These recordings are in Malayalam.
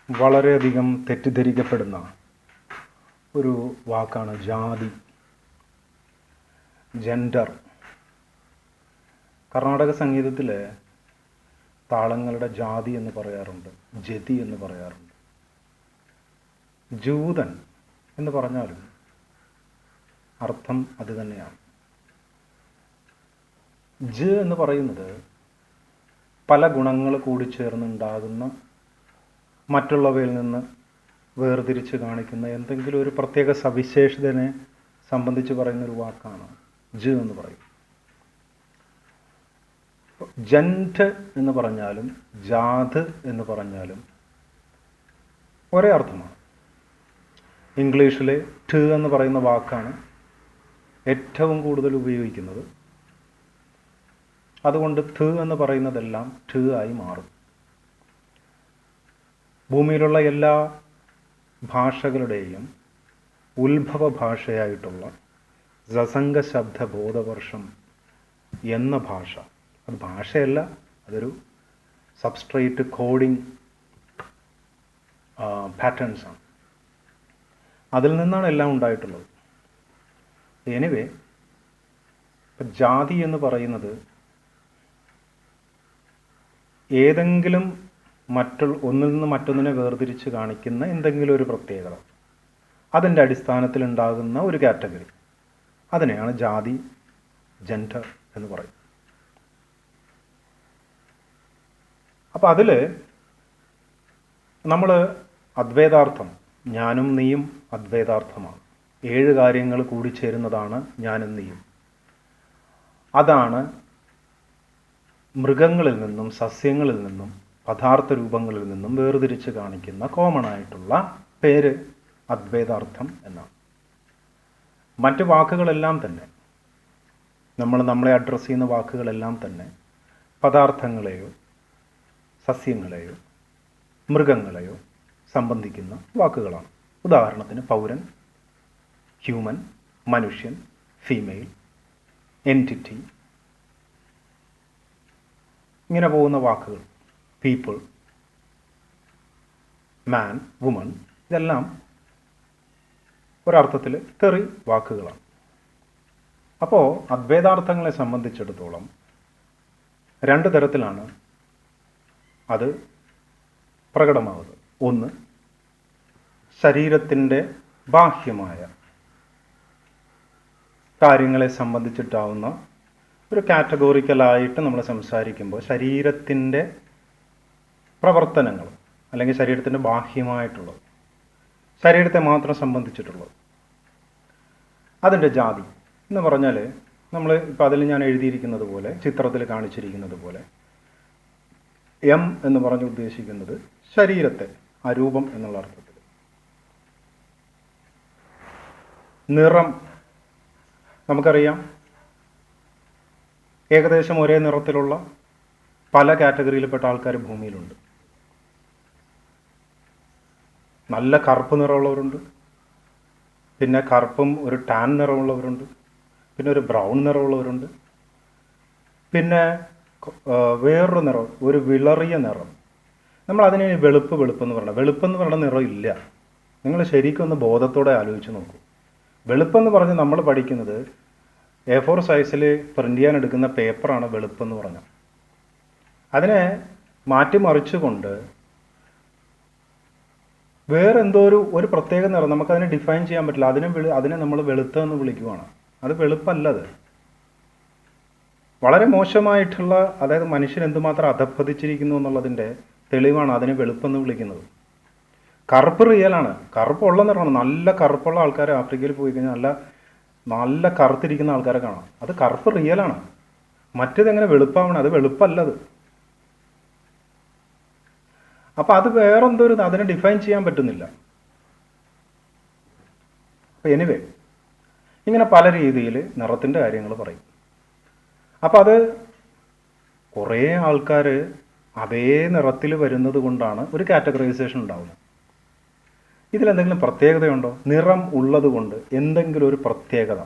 വളരെയധികം തെറ്റിദ്ധരിക്കപ്പെടുന്ന ഒരു വാക്കാണ് ജാതി, ജെൻഡർ. കർണാടക സംഗീതത്തിൽ താളങ്ങളുടെ ജാതി എന്ന് പറയാറുണ്ട്, ജതി എന്ന് പറയാറുണ്ട്. ജൂതൻ എന്ന് പറഞ്ഞാലും അർത്ഥം അത് തന്നെയാണ്. ജ് എന്ന് പറയുന്നത് പല ഗുണങ്ങൾ കൂടിച്ചേർന്നുണ്ടാകുന്ന, മറ്റുള്ളവയിൽ നിന്ന് വേർതിരിച്ച് കാണിക്കുന്ന എന്തെങ്കിലും ഒരു പ്രത്യേക സവിശേഷതയെ സംബന്ധിച്ച് പറയുന്നൊരു വാക്കാണ് ജ് എന്ന് പറയും. ജന്റ് എന്ന് പറഞ്ഞാലും ജാത് എന്ന് പറഞ്ഞാലും ഒരേ അർത്ഥമാണ്. ഇംഗ്ലീഷിലെ ട് എന്ന് പറയുന്ന വാക്കാണ് ഏറ്റവും കൂടുതൽ ഉപയോഗിക്കുന്നത്. അതുകൊണ്ട് ത് എന്ന് പറയുന്നതെല്ലാം ട് ആയി മാറും. ഭൂമിയിലുള്ള എല്ലാ ഭാഷകളുടെയും ഉത്ഭവ ഭാഷയായിട്ടുള്ള സസംഗ ശബ്ദ ബോധവർഷം എന്ന ഭാഷ, അത് ഭാഷയല്ല, അതൊരു സബ്സ്ട്രേറ്റ് കോഡിംഗ് പാറ്റേൺസാണ്. അതിൽ നിന്നാണ് എല്ലാം ഉണ്ടായിട്ടുള്ളത്. എനിവേ, ജാതി എന്ന് പറയുന്നത് ഏതെങ്കിലും ഒന്നിൽ നിന്ന് മറ്റൊന്നിനെ വേർതിരിച്ച് കാണിക്കുന്ന എന്തെങ്കിലും ഒരു പ്രത്യേകത, അതിൻ്റെ അടിസ്ഥാനത്തിൽ ഉണ്ടാകുന്ന ഒരു കാറ്റഗറി, അതിനെയാണ് ജാതി, ജെൻഡർ എന്ന് പറയും. അപ്പം അതിൽ നമ്മൾ അദ്വൈതാർത്ഥം, ഞാനും നീയും അദ്വൈതാർത്ഥമാണ്. 7 കാര്യങ്ങൾ കൂടിച്ചേരുന്നതാണ് ഞാനും നീയും. അതാണ് മൃഗങ്ങളിൽ നിന്നും സസ്യങ്ങളിൽ നിന്നും പദാർത്ഥ രൂപങ്ങളിൽ നിന്നും വേർതിരിച്ച് കാണിക്കുന്ന കോമൺ ആയിട്ടുള്ള പേര് അദ്വൈതാർത്ഥം എന്നാണ്. മറ്റ് വാക്കുകളെല്ലാം തന്നെ, നമ്മളെ അഡ്രസ്സ് ചെയ്യുന്ന വാക്കുകളെല്ലാം തന്നെ പദാർത്ഥങ്ങളെയോ സസ്യങ്ങളെയോ മൃഗങ്ങളെയോ സംബന്ധിക്കുന്ന വാക്കുകളാണ്. ഉദാഹരണത്തിന് പൗരൻ, ഹ്യൂമൻ, മനുഷ്യൻ, ഫീമെയിൽ, എൻറ്റിറ്റി, ഇങ്ങനെ പോകുന്ന വാക്കുകൾ, പീപ്പിൾ, മാൻ, വുമൺ, ഇതെല്ലാം ഒരർത്ഥത്തിൽ തെറി വാക്കുകളാണ്. അപ്പോൾ അദ്വൈതാർത്ഥങ്ങളെ സംബന്ധിച്ചിടത്തോളം 2 തരത്തിലാണ് അത് പ്രകടമാവുന്നത്. ഒന്ന്, ശരീരത്തിൻ്റെ ബാഹ്യമായ കാര്യങ്ങളെ സംബന്ധിച്ചിട്ടാവുന്ന ഒരു കാറ്റഗോറിക്കലായിട്ട് നമ്മൾ സംസാരിക്കുമ്പോൾ ശരീരത്തിൻ്റെ പ്രവർത്തനങ്ങൾ, അല്ലെങ്കിൽ ശരീരത്തിൻ്റെ ബാഹ്യമായിട്ടുള്ളത്, ശരീരത്തെ മാത്രം സംബന്ധിച്ചിട്ടുള്ളത്, അതിൻ്റെ ജാതി എന്ന് പറഞ്ഞാൽ നമ്മൾ ഇപ്പം അതിൽ ഞാൻ എഴുതിയിരിക്കുന്നത് പോലെ, ചിത്രത്തിൽ കാണിച്ചിരിക്കുന്നത് പോലെ, എം എന്ന് പറഞ്ഞ് ഉദ്ദേശിക്കുന്നത് ശരീരത്തെ, അരൂപം എന്നുള്ള അർത്ഥത്തിൽ. നിറം നമുക്കറിയാം, ഏകദേശം ഒരേ നിറത്തിലുള്ള പല കാറ്റഗറിയിൽപ്പെട്ട ആൾക്കാർ ഭൂമിയിലുണ്ട്. നല്ല കറുപ്പ് നിറമുള്ളവരുണ്ട്, പിന്നെ കറുപ്പും ഒരു ടാൻ നിറമുള്ളവരുണ്ട്, പിന്നെ ഒരു ബ്രൗൺ നിറമുള്ളവരുണ്ട്, പിന്നെ വേറൊരു നിറം, ഒരു വിളറിയ നിറം. നമ്മൾ അതിനെ വെളുപ്പ് എന്ന് പറയണം. വെളുപ്പെന്ന് പറയുന്ന നിറം ഇല്ല. നിങ്ങൾ ശരിക്കും ഒന്ന് ബോധത്തോടെ ആലോചിച്ച് നോക്കൂ. വെളുപ്പെന്ന് പറഞ്ഞ് നമ്മൾ പഠിക്കുന്നത് A4 സൈസിൽ പ്രിൻ്റ് ചെയ്യാൻ എടുക്കുന്ന പേപ്പറാണ് വെളുപ്പെന്ന് പറഞ്ഞാൽ. അതിനെ മാറ്റിമറിച്ചുകൊണ്ട് വേറെ എന്തോ ഒരു പ്രത്യേക നിറം, നമുക്കതിനെ ഡിഫൈൻ ചെയ്യാൻ പറ്റില്ല, അതിനെ നമ്മൾ വെളുത്തെന്ന് വിളിക്കുവാണ്. അത് വെളുപ്പല്ലത്. വളരെ മോശമായിട്ടുള്ള, അതായത് മനുഷ്യൻ എന്തുമാത്രം അധപ്പതിച്ചിരിക്കുന്നു എന്നുള്ളതിൻ്റെ തെളിവാണ് അതിനെ വെളുപ്പെന്ന് വിളിക്കുന്നത്. കറുപ്പ് റിയലാണ്, കറുപ്പുള്ള നിറമാണ്. നല്ല കറുപ്പുള്ള ആൾക്കാർ ആഫ്രിക്കയിൽ പോയി കഴിഞ്ഞാൽ നല്ല കറുത്തിരിക്കുന്ന ആൾക്കാരെ കാണാം. അത് കറുപ്പ് റിയലാണ്. മറ്റേതെങ്ങനെ വെളുപ്പാവണം? അത് വെളുപ്പല്ലത്. അപ്പം അത് വേറെന്തോ അതിനെ ഡിഫൈൻ ചെയ്യാൻ പറ്റുന്നില്ല. അപ്പം എനിവേ, ഇങ്ങനെ പല രീതിയിൽ നിറത്തിൻ്റെ കാര്യങ്ങൾ പറയും. അപ്പം അത് കുറേ ആൾക്കാർ അതേ നിറത്തിൽ വരുന്നത് കൊണ്ടാണ് ഒരു കാറ്റഗറൈസേഷൻ ഉണ്ടാവുന്നത്. ഇതിലെന്തെങ്കിലും പ്രത്യേകതയുണ്ടോ? നിറം ഉള്ളത് കൊണ്ട് എന്തെങ്കിലും ഒരു പ്രത്യേകത,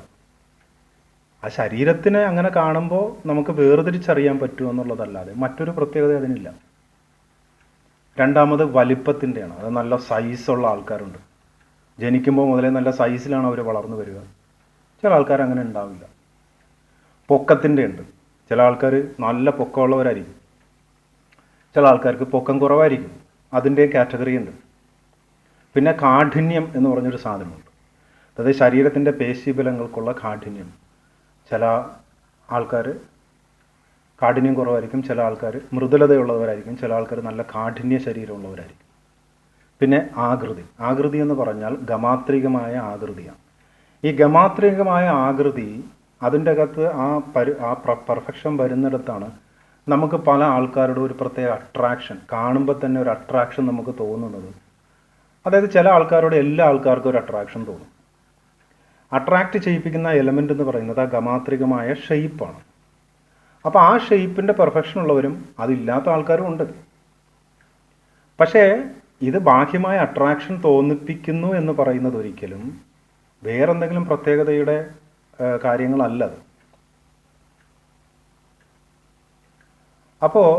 ആ ശരീരത്തിനെ അങ്ങനെ കാണുമ്പോൾ നമുക്ക് വേർതിരിച്ചറിയാൻ പറ്റുമോ എന്നുള്ളതല്ലാതെ മറ്റൊരു പ്രത്യേകത അതിനില്ല. രണ്ടാമത് വലിപ്പത്തിൻ്റെയാണ്. അത് നല്ല സൈസുള്ള ആൾക്കാരുണ്ട്. ജനിക്കുമ്പോൾ മുതലേ നല്ല സൈസിലാണ് അവർ വളർന്നു വരിക. ചില ആൾക്കാർ അങ്ങനെ ഉണ്ടാവില്ല. പൊക്കത്തിൻ്റെ ഉണ്ട്. ചില ആൾക്കാർ നല്ല പൊക്കമുള്ളവരായിരിക്കും, ചില ആൾക്കാർക്ക് പൊക്കം കുറവായിരിക്കും. അതിൻ്റെ കാറ്റഗറി ഉണ്ട്. പിന്നെ കാഠിന്യം എന്ന് പറഞ്ഞൊരു സാധനമുണ്ട്. അതായത് ശരീരത്തിൻ്റെ പേശീബലങ്ങൾക്കുള്ള കാഠിന്യം. ചില ആൾക്കാർ കാഠിന്യം കുറവായിരിക്കും, ചില ആൾക്കാർ മൃദുലതയുള്ളവരായിരിക്കും, ചില ആൾക്കാർ നല്ല കാഠിന്യ ശരീരമുള്ളവരായിരിക്കും. പിന്നെ ആകൃതി എന്ന് പറഞ്ഞാൽ ഗമാത്രികമായ ആകൃതിയാണ്. ഈ ഗമാത്രികമായ ആകൃതി അതിൻ്റെ അകത്ത് ആ പെർഫെക്ഷൻ വരുന്നിടത്താണ് നമുക്ക് പല ആൾക്കാരുടെ ഒരു പ്രത്യേക അട്രാക്ഷൻ, കാണുമ്പോൾ തന്നെ ഒരു അട്രാക്ഷൻ നമുക്ക് തോന്നുന്നത്. അതായത് ചില ആൾക്കാരോട് എല്ലാ ആൾക്കാർക്കും ഒരു അട്രാക്ഷൻ തോന്നും. അട്രാക്റ്റ് ചെയ്യിപ്പിക്കുന്ന എലമെൻ്റ് എന്ന് പറയുന്നത് ആ ഗമാത്രികമായ ഷെയ്പ്പാണ്. അപ്പോൾ ആ ഷെയ്പ്പിൻ്റെ പെർഫെക്ഷൻ ഉള്ളവരും അതില്ലാത്ത ആൾക്കാരും ഉണ്ട്. പക്ഷേ ഇത് ബാഹ്യമായ അട്രാക്ഷൻ തോന്നിപ്പിക്കുന്നു എന്ന് പറയുന്നത് ഒരിക്കലും വേറെന്തെങ്കിലും പ്രത്യേകതയുടെ കാര്യങ്ങളല്ലത്. അപ്പോൾ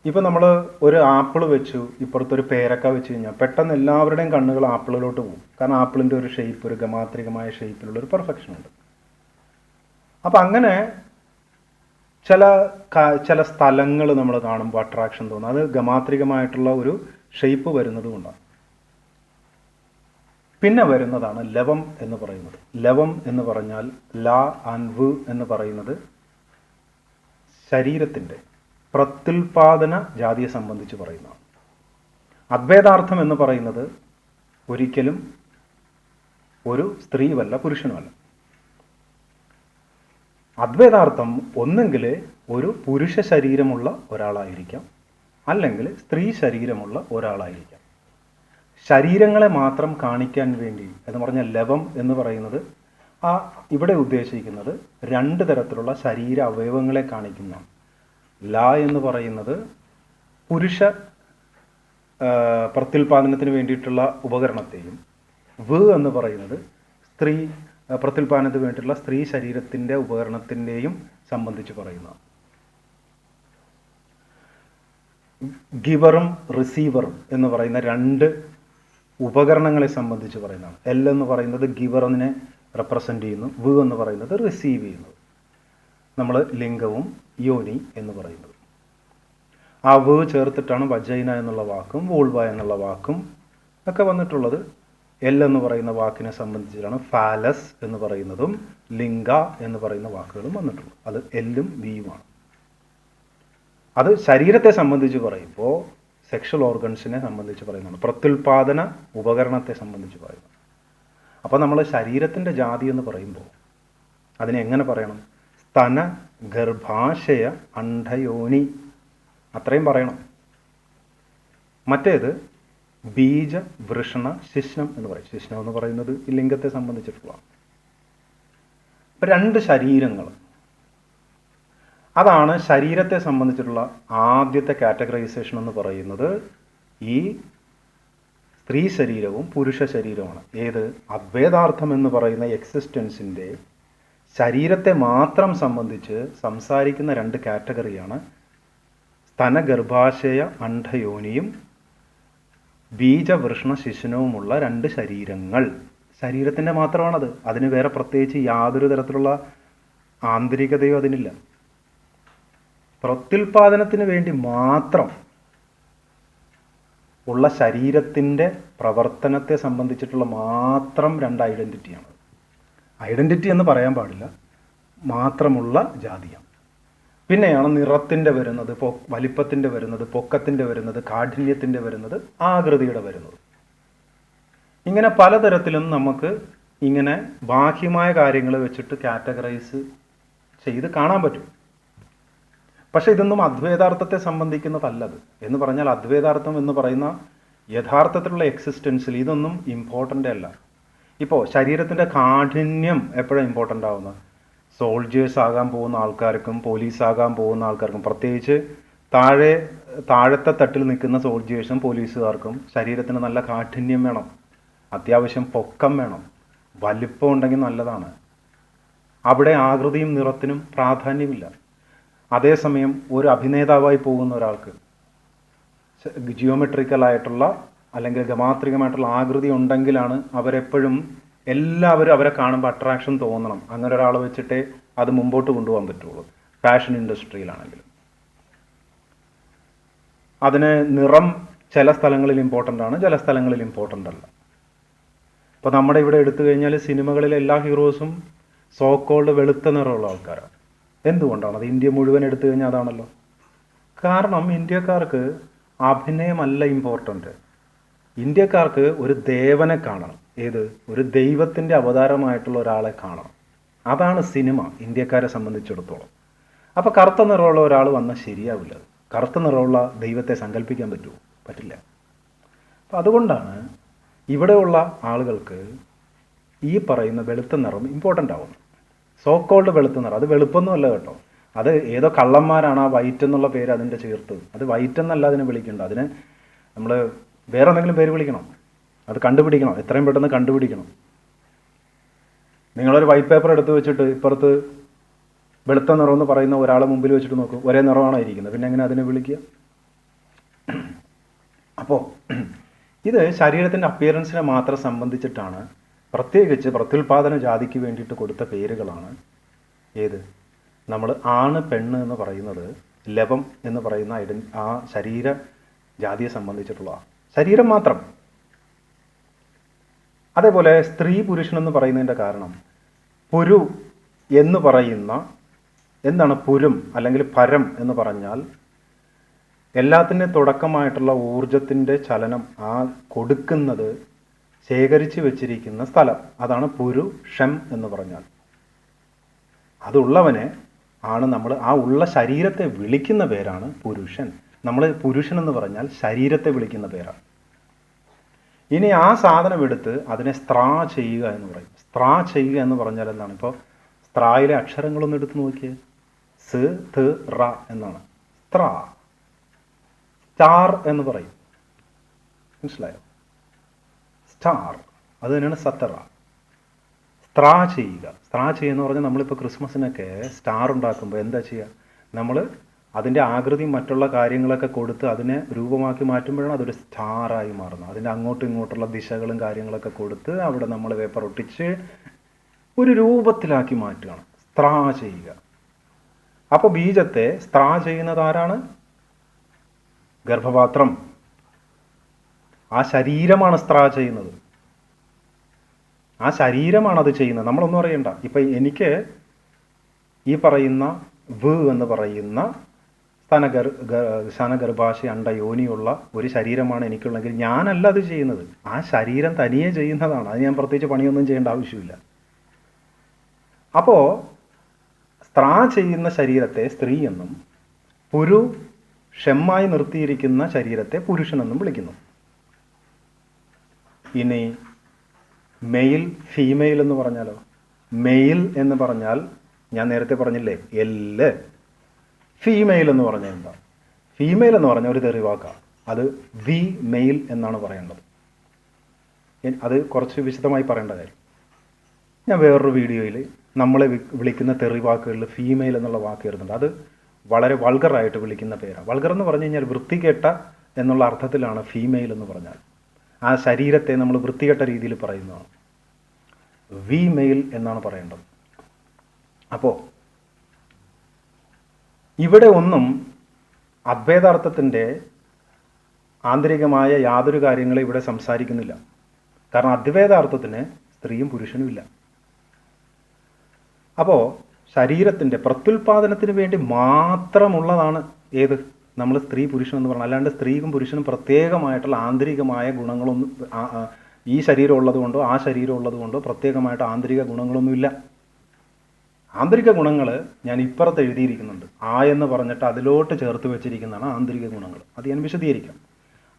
ഇപ്പോൾ നമ്മൾ ഒരു ആപ്പിൾ വെച്ചു, ഇപ്പുറത്തൊരു പേരക്ക വെച്ച് കഴിഞ്ഞാൽ പെട്ടെന്ന് എല്ലാവരുടെയും കണ്ണുകൾ ആപ്പിളിലോട്ട് പോകും. കാരണം ആപ്പിളിൻ്റെ ഒരു ഷേപ്പ്, ഒരു ഗമാത്രികമായ ഷേപ്പിലുള്ളൊരു പെർഫെക്ഷൻ ഉണ്ട്. അപ്പം അങ്ങനെ ചില സ്ഥലങ്ങൾ നമ്മൾ കാണുമ്പോൾ അട്രാക്ഷൻ തോന്നും. അത് ഗമാത്രികമായിട്ടുള്ള ഒരു ഷേപ്പ് വരുന്നത് കൊണ്ടാണ്. പിന്നെ വരുന്നതാണ് ലവം എന്ന് പറയുന്നത്. ലവം എന്ന് പറഞ്ഞാൽ ല ആൻഡ് വ് എന്ന് പറയുന്നത് ശരീരത്തിൻ്റെ പ്രത്യുൽപാദന ജാതിയെ സംബന്ധിച്ച് പറയുന്നതാണ്. അദ്വൈതാർത്ഥം എന്ന് പറയുന്നത് ഒരിക്കലും ഒരു സ്ത്രീവല്ല പുരുഷനുമല്ല. അദ്വൈതാർത്ഥം ഒന്നെങ്കിൽ ഒരു പുരുഷ ശരീരമുള്ള ഒരാളായിരിക്കാം, അല്ലെങ്കിൽ സ്ത്രീ ശരീരമുള്ള ഒരാളായിരിക്കാം. ശരീരങ്ങളെ മാത്രം കാണിക്കാൻ വേണ്ടി എന്ന് പറഞ്ഞാൽ ലവം എന്ന് പറയുന്നത് ഇവിടെ ഉദ്ദേശിക്കുന്നത് രണ്ട് തരത്തിലുള്ള ശരീര അവയവങ്ങളെ കാണിക്കുന്നതാണ്. ല എന്ന് പറയുന്നത് പുരുഷ പ്രത്യുൽപാദനത്തിന് വേണ്ടിയിട്ടുള്ള ഉപകരണത്തെയും, വ് എന്ന് പറയുന്നത് സ്ത്രീ പ്രത്യുൽപാദനത്തിന് വേണ്ടിയിട്ടുള്ള സ്ത്രീ ശരീരത്തിൻ്റെ ഉപകരണത്തിൻ്റെയും സംബന്ധിച്ച് പറയുന്നതാണ്. ഗിവറും റിസീവറും എന്ന് പറയുന്ന രണ്ട് ഉപകരണങ്ങളെ സംബന്ധിച്ച് പറയുന്നതാണ്. എൽ എന്ന് പറയുന്നത് ഗിവറിനെ റെപ്രസെൻ്റ് ചെയ്യുന്നു, വ് എന്ന് പറയുന്നത് റിസീവ് ചെയ്യുന്നത്. നമ്മൾ ലിംഗവും യോനി എന്ന് പറയുന്നത്. ആ വ് ചേർത്തിട്ടാണ് വജൈന എന്നുള്ള വാക്കും വൂൾവ എന്നുള്ള വാക്കും ഒക്കെ വന്നിട്ടുള്ളത്. എൽ എന്ന് പറയുന്ന വാക്കിനെ സംബന്ധിച്ചിട്ടാണ് ഫാലസ് എന്ന് പറയുന്നതും ലിംഗ എന്ന് പറയുന്ന വാക്കുകളും വന്നിട്ടുള്ളത്. അത് എല്ലും വിയുമാണ്. അത് ശരീരത്തെ സംബന്ധിച്ച് പറയുമ്പോൾ സെക്ഷൽ ഓർഗൻസിനെ സംബന്ധിച്ച് പറയുന്നതാണ്, പ്രത്യുൽപാദന ഉപകരണത്തെ സംബന്ധിച്ച് പറയുന്നത്. അപ്പോൾ നമ്മൾ ശരീരത്തിൻ്റെ ജാതി എന്ന് പറയുമ്പോൾ അതിനെ എങ്ങനെ പറയണം? സ്തന ഗർഭാശയ അണ്ഡയോനി, അത്രയും പറയണം. മറ്റേത് ബീജ വൃഷണ ശിശ്നം എന്ന് പറയും. ശിശ്നം എന്ന് പറയുന്നത് ഈ ലിംഗത്തെ സംബന്ധിച്ചിട്ടുള്ളതാണ്. ഇപ്പം രണ്ട് ശരീരങ്ങൾ, അതാണ് ശരീരത്തെ സംബന്ധിച്ചിട്ടുള്ള ആദ്യത്തെ കാറ്റഗറൈസേഷൻ എന്ന് പറയുന്നത്. ഈ സ്ത്രീ ശരീരവും പുരുഷ ശരീരവുമാണ്. ഏത്? അദ്വൈതാർത്ഥം എന്ന് പറയുന്ന എക്സിസ്റ്റൻസിൻ്റെ ശരീരത്തെ മാത്രം സംബന്ധിച്ച് സംസാരിക്കുന്ന രണ്ട് കാറ്റഗറിയാണ് സ്തനഗർഭാശയ അണ്ഡയോനിയും ബീജവൃഷ്ണ ശിശുനവുമുള്ള രണ്ട് ശരീരങ്ങൾ. ശരീരത്തിൻ്റെ മാത്രമാണത്. അതിന് വേറെ പ്രത്യേകിച്ച് യാതൊരു തരത്തിലുള്ള ആന്തരികതയോ അതിനില്ല. പ്രത്യുൽപാദനത്തിന് വേണ്ടി മാത്രം ഉള്ള ശരീരത്തിൻ്റെ പ്രവർത്തനത്തെ സംബന്ധിച്ചിട്ടുള്ള മാത്രം രണ്ട് ഐഡൻറ്റിറ്റിയാണ്. ഐഡൻറ്റിറ്റി എന്ന് പറയാൻ പാടില്ല, മാത്രമുള്ള ജാതിയാണ്. പിന്നെയാണ് നിറത്തിൻ്റെ വരുന്നത്, വലിപ്പത്തിൻ്റെ വരുന്നത്, പൊക്കത്തിൻ്റെ വരുന്നത്, കാഠിന്യത്തിൻ്റെ വരുന്നത്, ആകൃതിയുടെ വരുന്നത്. ഇങ്ങനെ പലതരത്തിലും നമുക്ക് ഇങ്ങനെ ബാഹ്യമായ കാര്യങ്ങൾ വെച്ചിട്ട് കാറ്റഗറൈസ് ചെയ്ത് കാണാൻ പറ്റും. പക്ഷെ ഇതൊന്നും അദ്വൈതാർത്ഥത്തെ സംബന്ധിക്കുന്നതല്ലത്. എന്ന് പറഞ്ഞാൽ അദ്വൈതാർത്ഥം എന്ന് പറയുന്ന യഥാർത്ഥത്തിലുള്ള എക്സിസ്റ്റൻസിൽ ഇതൊന്നും ഇമ്പോർട്ടൻ്റ് അല്ല. ഇപ്പോൾ ശരീരത്തിൻ്റെ കാഠിന്യം എപ്പോഴാണ് ഇമ്പോർട്ടൻ്റ് ആവുന്നത്? സോൾജേഴ്സ് ആകാൻ പോകുന്ന ആൾക്കാർക്കും പോലീസ് ആകാൻ പോകുന്ന ആൾക്കാർക്കും, പ്രത്യേകിച്ച് താഴത്തെ തട്ടിൽ നിൽക്കുന്ന സോൾജേഴ്സും പോലീസുകാർക്കും ശരീരത്തിന് നല്ല കാഠിന്യം വേണം, അത്യാവശ്യം പൊക്കം വേണം, വലിപ്പം ഉണ്ടെങ്കിൽ നല്ലതാണ്. അവിടെ ആകൃതിയും നിറത്തിനും പ്രാധാന്യമില്ല. അതേസമയം ഒരു അഭിനേതാവായി പോകുന്ന ഒരാൾക്ക് ജിയോമെട്രിക്കലായിട്ടുള്ള അല്ലെങ്കിൽ ഗമാത്രികമായിട്ടുള്ള ആകൃതി ഉണ്ടെങ്കിലാണ് അവരെപ്പോഴും എല്ലാവരും അവരെ കാണുമ്പോൾ അട്രാക്ഷൻ തോന്നണം. അങ്ങനെ ഒരാൾ വെച്ചിട്ടേ അത് മുമ്പോട്ട് കൊണ്ടുപോകാൻ പറ്റുള്ളൂ. ഫാഷൻ ഇൻഡസ്ട്രിയിലാണെങ്കിലും അതിന് നിറം ചില സ്ഥലങ്ങളിൽ ഇമ്പോർട്ടൻ്റ് ആണ്, ചില സ്ഥലങ്ങളിൽ ഇമ്പോർട്ടൻ്റ് അല്ല. ഇപ്പോൾ നമ്മുടെ ഇവിടെ എടുത്തു കഴിഞ്ഞാൽ സിനിമകളിലെ എല്ലാ ഹീറോസും സോ കോൾഡ് വെളുത്ത നിറമുള്ള ആൾക്കാരാണ്. എന്തുകൊണ്ടാണ്? അത് ഇന്ത്യ മുഴുവൻ എടുത്തു കഴിഞ്ഞാൽ അതാണല്ലോ. കാരണം ഇന്ത്യക്കാർക്ക് അഭിനയമല്ല ഇമ്പോർട്ടൻ്റ്. ഇന്ത്യക്കാർക്ക് ഒരു ദേവനെ കാണണം. ഏത്? ഒരു ദൈവത്തിൻ്റെ അവതാരമായിട്ടുള്ള ഒരാളെ കാണണം. അതാണ് സിനിമ ഇന്ത്യക്കാരെ സംബന്ധിച്ചിടത്തോളം. അപ്പോൾ കറുത്ത നിറമുള്ള ഒരാൾ വന്നാൽ ശരിയാവില്ല. കറുത്ത നിറമുള്ള ദൈവത്തെ സങ്കല്പിക്കാൻ പറ്റുമോ? പറ്റില്ല. അപ്പം അതുകൊണ്ടാണ് ഇവിടെയുള്ള ആളുകൾക്ക് ഈ പറയുന്ന വെളുത്ത നിറം ഇമ്പോർട്ടൻ്റ് ആവുന്നത്. സോ കോൾഡ് വെളുത്ത നിറം, അത് വെളുപ്പൊന്നുമല്ല കേട്ടോ. അത് ഏതോ കള്ളന്മാരാണ് ആ വൈറ്റ് എന്നുള്ള പേര് അതിൻ്റെ ചേർത്ത്. അത് വൈറ്റ് എന്നല്ല അതിനെ വിളിക്കേണ്ട. അതിന് നമ്മൾ വേറെ എന്തെങ്കിലും പേര് വിളിക്കണം. അത് കണ്ടുപിടിക്കണം, എത്രയും പെട്ടെന്ന് കണ്ടുപിടിക്കണം. നിങ്ങളൊരു വൈറ്റ് പേപ്പർ എടുത്ത് വെച്ചിട്ട് ഇപ്പുറത്ത് വെളുത്ത നിറം എന്ന് പറയുന്ന ഒരാളെ മുമ്പിൽ വെച്ചിട്ട് നോക്കും, ഒരേ നിറമാണോ ഇരിക്കുന്നത്, പിന്നെ എങ്ങനെ അതിനെ വിളിക്കുക? അപ്പോൾ ഇത് ശരീരത്തിൻ്റെ അപ്പിയറൻസിനെ മാത്രം സംബന്ധിച്ചിട്ടാണ്. പ്രത്യേകിച്ച് പ്രത്യുൽപാദന ജാതിക്ക് വേണ്ടിയിട്ട് കൊടുത്ത പേരുകളാണ് ഏത്? നമ്മൾ ആണ് പെണ്ണ് എന്ന് പറയുന്നത്, ലവം എന്ന് പറയുന്ന ആ ശരീര ജാതിയെ സംബന്ധിച്ചിട്ടുള്ള ശരീരം മാത്രം. അതേപോലെ സ്ത്രീ പുരുഷൻ എന്ന് പറയുന്നതിൻ്റെ കാരണം പുരു എന്ന് പറയുന്ന എന്താണ്? പുരും അല്ലെങ്കിൽ പരം എന്ന് പറഞ്ഞാൽ എല്ലാത്തിൻ്റെ തുടക്കമായിട്ടുള്ള ഊർജത്തിൻ്റെ ചലനം ആ കൊടുക്കുന്നത് ശേഖരിച്ച് വെച്ചിരിക്കുന്ന സ്ഥലം. അതാണ് പുരുഷം എന്ന് പറഞ്ഞാൽ. അതുള്ളവനെ ആണ് നമ്മൾ ആ ഉള്ള ശരീരത്തെ വിളിക്കുന്ന പേരാണ് പുരുഷൻ. നമ്മൾ പുരുഷൻ എന്ന് പറഞ്ഞാൽ ശരീരത്തെ വിളിക്കുന്ന പേരാണ്. ഇനി ആ സാധനം എടുത്ത് അതിനെ സ്ത്രാ ചെയ്യുക എന്ന് പറയും. സ്ത്രാ ചെയ്യുക എന്ന് പറഞ്ഞാൽ എന്താണ്? ഇപ്പോൾ സ്ത്രായിലെ അക്ഷരങ്ങളൊന്നും എടുത്ത് നോക്കിയേ. സ് ത് റ എന്നാണ് സ്ത്രാ. സ്റ്റാർ എന്ന് പറയും, മനസ്സിലായോ? സ്റ്റാർ അത് തന്നെയാണ് സത്തറ. സ്ത്രാ ചെയ്യുക. സ്ത്രാ ചെയ്യുക എന്ന് പറഞ്ഞാൽ നമ്മളിപ്പോൾ ക്രിസ്മസിനൊക്കെ സ്റ്റാർ ഉണ്ടാക്കുമ്പോൾ എന്താ ചെയ്യുക? നമ്മൾ അതിൻ്റെ ആകൃതിയും മറ്റുള്ള കാര്യങ്ങളൊക്കെ കൊടുത്ത് അതിനെ രൂപമാക്കി മാറ്റുമ്പോഴാണ് അതൊരു സ്റ്റാറായി മാറുന്നത്. അതിൻ്റെ അങ്ങോട്ടും ഇങ്ങോട്ടുള്ള ദിശകളും കാര്യങ്ങളൊക്കെ കൊടുത്ത് അവിടെ നമ്മൾ പേപ്പർ ഒട്ടിച്ച് ഒരു രൂപത്തിലാക്കി മാറ്റുകയാണ് സ്ത്രാ ചെയ്യുക. അപ്പോൾ ബീജത്തെ സ്ത്രാ ചെയ്യുന്നത് ആരാണ്? ഗർഭപാത്രം. ആ ശരീരമാണ് സ്ത്രാ ചെയ്യുന്നത്. ആ ശരീരമാണ് അത് ചെയ്യുന്നത്. നമ്മളൊന്നും അറിയണ്ട. ഇപ്പം എനിക്ക് ഈ പറയുന്ന എന്ന് പറയുന്ന സ്ഥാനഗർഭാശയ അണ്ടയോനിയുള്ള ഒരു ശരീരമാണ് എനിക്കുള്ളെങ്കിൽ ഞാനല്ല അത് ചെയ്യുന്നത്. ആ ശരീരം തനിയെ ചെയ്യുന്നതാണ്. അത് ഞാൻ പ്രത്യേകിച്ച് പണിയൊന്നും ചെയ്യേണ്ട ആവശ്യമില്ല. അപ്പോൾ സ്ത്രാ ചെയ്യുന്ന ശരീരത്തെ സ്ത്രീ എന്നും പുരുഷമായി നിർത്തിയിരിക്കുന്ന ശരീരത്തെ പുരുഷനെന്നും വിളിക്കുന്നു. ഇനി മെയിൽ ഫീമെയിൽ എന്ന് പറഞ്ഞാലോ? മെയിൽ എന്ന് പറഞ്ഞാൽ ഞാൻ നേരത്തെ പറഞ്ഞില്ലേ എല്ല്. ഫീമെയിൽ എന്ന് പറഞ്ഞാൽ എന്താ? ഫീമെയിൽ എന്ന് പറഞ്ഞാൽ ഒരു തെറിവാക്കാണ്. അത് വി മെയിൽ എന്നാണ് പറയേണ്ടത്. അത് കുറച്ച് വിശദമായി പറയേണ്ട കാര്യം. ഞാൻ വേറൊരു വീഡിയോയിൽ നമ്മളെ വിളിക്കുന്ന തെറിവാക്കുകളിൽ ഫീമെയിൽ എന്നുള്ള വാക്ക് വരുന്നുണ്ട്. അത് വളരെ വൾഗറായിട്ട് വിളിക്കുന്ന പേരാണ്. വൾഗർ എന്ന് പറഞ്ഞു കഴിഞ്ഞാൽ വൃത്തികെട്ട എന്നുള്ള അർത്ഥത്തിലാണ് ഫീമെയിൽ എന്ന് പറഞ്ഞാൽ. ആ ശരീരത്തെ നമ്മൾ വൃത്തികെട്ട രീതിയിൽ പറയുന്നതാണ്. വി മെയിൽ എന്നാണ് പറയേണ്ടത്. അപ്പോൾ ഇവിടെ ഒന്നും അദ്വൈതാർത്ഥത്തിൻ്റെ ആന്തരികമായ യാതൊരു കാര്യങ്ങളും ഇവിടെ സംസാരിക്കുന്നില്ല. കാരണം അദ്വൈതാർത്ഥത്തിന് സ്ത്രീയും പുരുഷനും ഇല്ല. അപ്പോൾ ശരീരത്തിൻ്റെ പ്രത്യുൽപാദനത്തിന് വേണ്ടി മാത്രമുള്ളതാണ് ഏത്? നമ്മൾ സ്ത്രീ പുരുഷൻ എന്ന് പറഞ്ഞാൽ. അല്ലാണ്ട് സ്ത്രീക്കും പുരുഷനും പ്രത്യേകമായിട്ടുള്ള ആന്തരികമായ ഗുണങ്ങളൊന്നും ഈ ശരീരം ഉള്ളത് കൊണ്ടോ ആ ശരീരം ഉള്ളത് കൊണ്ടോ പ്രത്യേകമായിട്ട് ആന്തരിക ഗുണങ്ങളൊന്നുമില്ല. ആന്തരിക ഗുണങ്ങൾ ഞാൻ ഇപ്പുറത്ത് എഴുതിയിരിക്കുന്നുണ്ട്. ആ എന്ന് പറഞ്ഞിട്ട് അതിലോട്ട് ചേർത്ത് വെച്ചിരിക്കുന്നതാണ് ആന്തരിക ഗുണങ്ങൾ. അത് ഞാൻ വിശദീകരിക്കാം.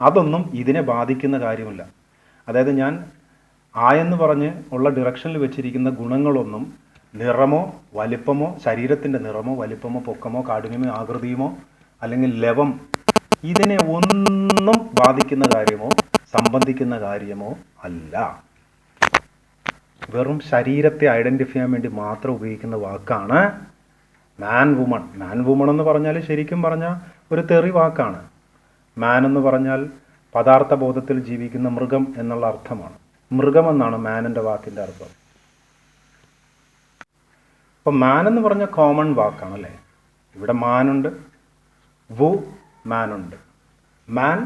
അതൊന്നും ഇതിനെ ബാധിക്കുന്ന കാര്യമില്ല. അതായത് ഞാൻ ആ എന്ന് പറഞ്ഞ് ഉള്ള ഡിറക്ഷനിൽ വെച്ചിരിക്കുന്ന ഗുണങ്ങളൊന്നും നിറമോ വലിപ്പമോ, ശരീരത്തിൻ്റെ നിറമോ വലിപ്പമോ പൊക്കമോ കാഠിന്യമോ ആകൃതിയുമോ അല്ലെങ്കിൽ ലവം, ഇതിനെ ഒന്നും ബാധിക്കുന്ന കാര്യമോ സംബന്ധിക്കുന്ന കാര്യമോ അല്ല. വെറും ശരീരത്തെ ഐഡൻറ്റിഫൈ ചെയ്യാൻ വേണ്ടി മാത്രം ഉപയോഗിക്കുന്ന വാക്കാണ് മാൻ വുമൺ. മാൻ വുമൺ എന്ന് പറഞ്ഞാൽ ശരിക്കും പറഞ്ഞാൽ ഒരു തെറി വാക്കാണ്. മാൻ എന്ന് പറഞ്ഞാൽ പദാർത്ഥ ബോധത്തിൽ ജീവിക്കുന്ന മൃഗം എന്നുള്ള അർത്ഥമാണ്. മൃഗമെന്നാണ് മാനിൻ്റെ വാക്കിൻ്റെ അർത്ഥം. അപ്പം മാൻ എന്ന് പറഞ്ഞ കോമൺ വാക്കാണല്ലേ. ഇവിടെ മാനുണ്ട്, വു മാനുണ്ട്, മാൻ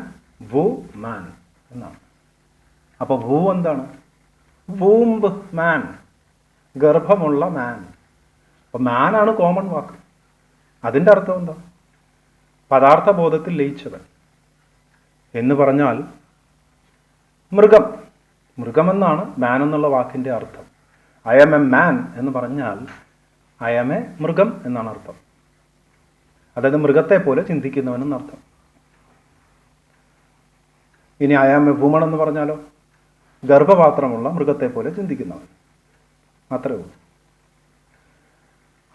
വു മാൻ എന്നാണ്. അപ്പോൾ വു എന്താണ്? വൂംബ് മാൻ, ഗർഭമുള്ള മാൻ. അപ്പോൾ മാനാണ് കോമൺ വാക്ക്. അതിൻ്റെ അർത്ഥം എന്താ? പദാർത്ഥ ബോധത്തിൽ ലയിച്ചവൻ എന്ന് പറഞ്ഞാൽ മൃഗം. മൃഗമെന്നാണ് മാൻ എന്നുള്ള വാക്കിൻ്റെ അർത്ഥം. ഐ ആം എ മാൻ എന്ന് പറഞ്ഞാൽ ഐ ആം എ മൃഗം എന്നാണ് അർത്ഥം. അതായത് മൃഗത്തെ പോലെ ചിന്തിക്കുന്നവനെന്നർത്ഥം. ഇനി ഐ ആം എ വുമൺ എന്ന് പറഞ്ഞാലോ? ഗർഭപാത്രമുള്ള മൃഗത്തെ പോലെ ചിന്തിക്കുന്നവൻ. അത്രേ ഉള്ളൂ.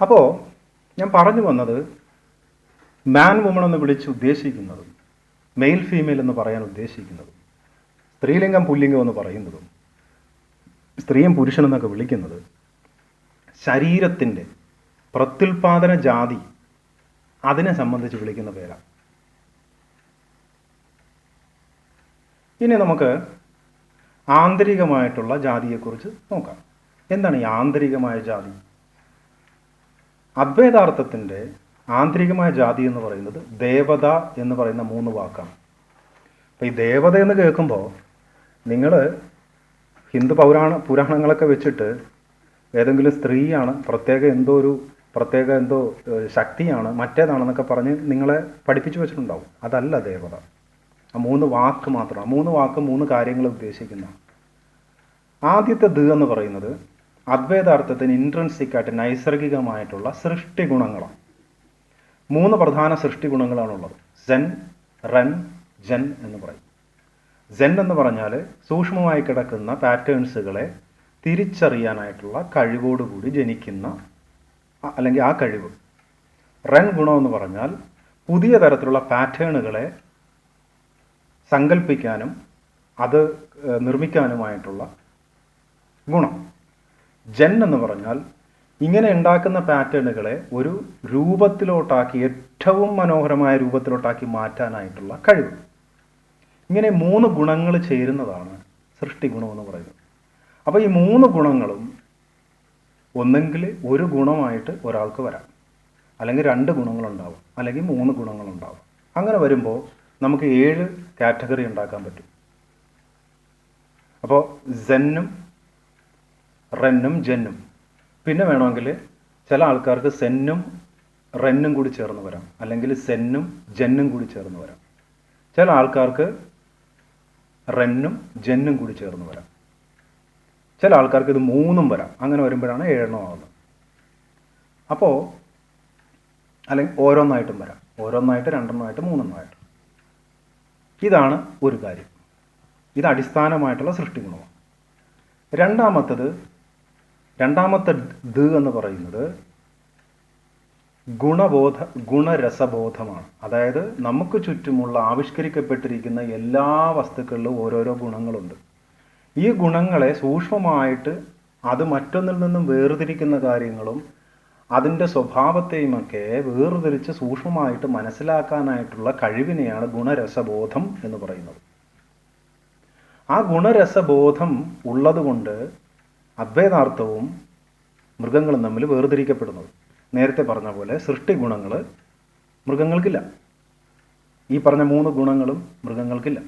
അപ്പോൾ ഞാൻ പറഞ്ഞു വന്നത്, മാൻ വുമൺ എന്ന് വിളിച്ച് ഉദ്ദേശിക്കുന്നതും മെയിൽ ഫീമെയിൽ എന്ന് പറയാൻ ഉദ്ദേശിക്കുന്നതും സ്ത്രീലിംഗം പുല്ലിംഗം എന്ന് പറയുന്നതും സ്ത്രീയും പുരുഷനെന്നൊക്കെ വിളിക്കുന്നത് ശരീരത്തിൻ്റെ പ്രത്യുൽപാദന ജാതി അതിനെ സംബന്ധിച്ച് വിളിക്കുന്ന പേരാണ്. ഇനി നമുക്ക് ആന്തരികമായിട്ടുള്ള ജാതിയെക്കുറിച്ച് നോക്കാം. എന്താണ് ഈ ആന്തരികമായ ജാതി? അദ്വൈതാർത്ഥത്തിൻ്റെ ആന്തരികമായ ജാതി എന്ന് പറയുന്നത് ദേവത എന്ന് പറയുന്ന 3 വാക്കാണ്. അപ്പോൾ ഈ ദേവത എന്ന് കേൾക്കുമ്പോൾ നിങ്ങൾ ഹിന്ദു പുരാണങ്ങളൊക്കെ വെച്ചിട്ട് ഏതെങ്കിലും സ്ത്രീയാണ്, പ്രത്യേക എന്തോ ശക്തിയാണ്, മറ്റേതാണെന്നൊക്കെ പറഞ്ഞ് നിങ്ങളെ പഠിപ്പിച്ചു വെച്ചിട്ടുണ്ടാവും. അതല്ല ദേവത. ആ 3 വാക്ക് മാത്രമാണ്. 3 വാക്ക് 3 കാര്യങ്ങൾ ഉദ്ദേശിക്കുന്ന. ആദ്യത്തെ ദ് എന്ന് പറയുന്നത് അദ്വൈതാർത്ഥത്തിന് ഇൻട്രൻസിക്കായിട്ട് നൈസർഗികമായിട്ടുള്ള സൃഷ്ടി ഗുണങ്ങളാണ്. 3 പ്രധാന സൃഷ്ടി ഗുണങ്ങളാണുള്ളത്. സെൻ, റൻ, ജൻ എന്ന് പറയും. സെൻ എന്ന് പറഞ്ഞാൽ സൂക്ഷ്മമായി കിടക്കുന്ന പാറ്റേൺസുകളെ തിരിച്ചറിയാനായിട്ടുള്ള കഴിവോടുകൂടി ജനിക്കുന്ന അല്ലെങ്കിൽ ആ കഴിവ്. റൻ ഗുണം എന്ന് പറഞ്ഞാൽ പുതിയ തരത്തിലുള്ള പാറ്റേണുകളെ സങ്കല്പിക്കാനും അത് നിർമ്മിക്കാനുമായിട്ടുള്ള ഗുണം. ജൻ എന്ന് പറഞ്ഞാൽ ഇങ്ങനെ ഉണ്ടാക്കുന്ന പാറ്റേണുകളെ ഒരു രൂപത്തിലോട്ടാക്കി, ഏറ്റവും മനോഹരമായ രൂപത്തിലോട്ടാക്കി മാറ്റാനായിട്ടുള്ള കഴിവ്. ഇങ്ങനെ 3 ഗുണങ്ങൾ ചേരുന്നതാണ് സൃഷ്ടി ഗുണം എന്ന് പറയുന്നത്. അപ്പോൾ ഈ 3 ഗുണങ്ങളും ഒന്നെങ്കിൽ ഒരു ഗുണമായിട്ട് ഒരാൾക്ക് വരാം, അല്ലെങ്കിൽ 2 ഗുണങ്ങളുണ്ടാവും, അല്ലെങ്കിൽ 3 ഗുണങ്ങളുണ്ടാവും. അങ്ങനെ വരുമ്പോൾ നമുക്ക് 7 കാറ്റഗറി ഉണ്ടാക്കാൻ പറ്റും. അപ്പോൾ സെന്നും റെന്നും ജെന്നും. പിന്നെ വേണമെങ്കിൽ ചില ആൾക്കാർക്ക് സെന്നും റെന്നും കൂടി ചേർന്ന് വരാം, അല്ലെങ്കിൽ സെന്നും ജെന്നും കൂടി ചേർന്ന് വരാം. ചില ആൾക്കാർക്ക് റെന്നും ജെന്നും കൂടി ചേർന്ന് വരാം. ചില ആൾക്കാർക്ക് ഇത് 3ഉം വരാം. അങ്ങനെ വരുമ്പോഴാണ് 7 ആവുന്നത്. അപ്പോൾ അല്ലെങ്കിൽ ഓരോന്നായിട്ടും വരാം, ഓരോന്നായിട്ട്, 2 3 ഇതാണ് ഒരു കാര്യം. ഇത് അടിസ്ഥാനമായിട്ടുള്ള സൃഷ്ടി ഗുണമാണ്. രണ്ടാമത്തെ ദ് എന്ന് പറയുന്നത് ഗുണരസബോധമാണ്. അതായത് നമുക്ക് ചുറ്റുമുള്ള ആവിഷ്കരിക്കപ്പെട്ടിരിക്കുന്ന എല്ലാ വസ്തുക്കളിലും ഓരോരോ ഗുണങ്ങളുണ്ട്. ഈ ഗുണങ്ങളെ സൂക്ഷ്മമായിട്ട് അത് മറ്റൊന്നിൽ നിന്നും വേർതിരിക്കുന്ന കാര്യങ്ങളും അതിൻ്റെ സ്വഭാവത്തെയുമൊക്കെ വേർതിരിച്ച് സൂക്ഷ്മമായിട്ട് മനസ്സിലാക്കാനായിട്ടുള്ള കഴിവിനെയാണ് ഗുണരസബോധം എന്ന് പറയുന്നത്. ആ ഗുണരസബോധം ഉള്ളതുകൊണ്ട് അദ്വൈതാർത്ഥവും മൃഗങ്ങളും തമ്മിൽ വേർതിരിക്കപ്പെടുന്നത്. നേരത്തെ പറഞ്ഞ പോലെ സൃഷ്ടി ഗുണങ്ങൾ മൃഗങ്ങൾക്കില്ല. ഈ പറഞ്ഞ 3 ഗുണങ്ങളും മൃഗങ്ങൾക്കില്ല.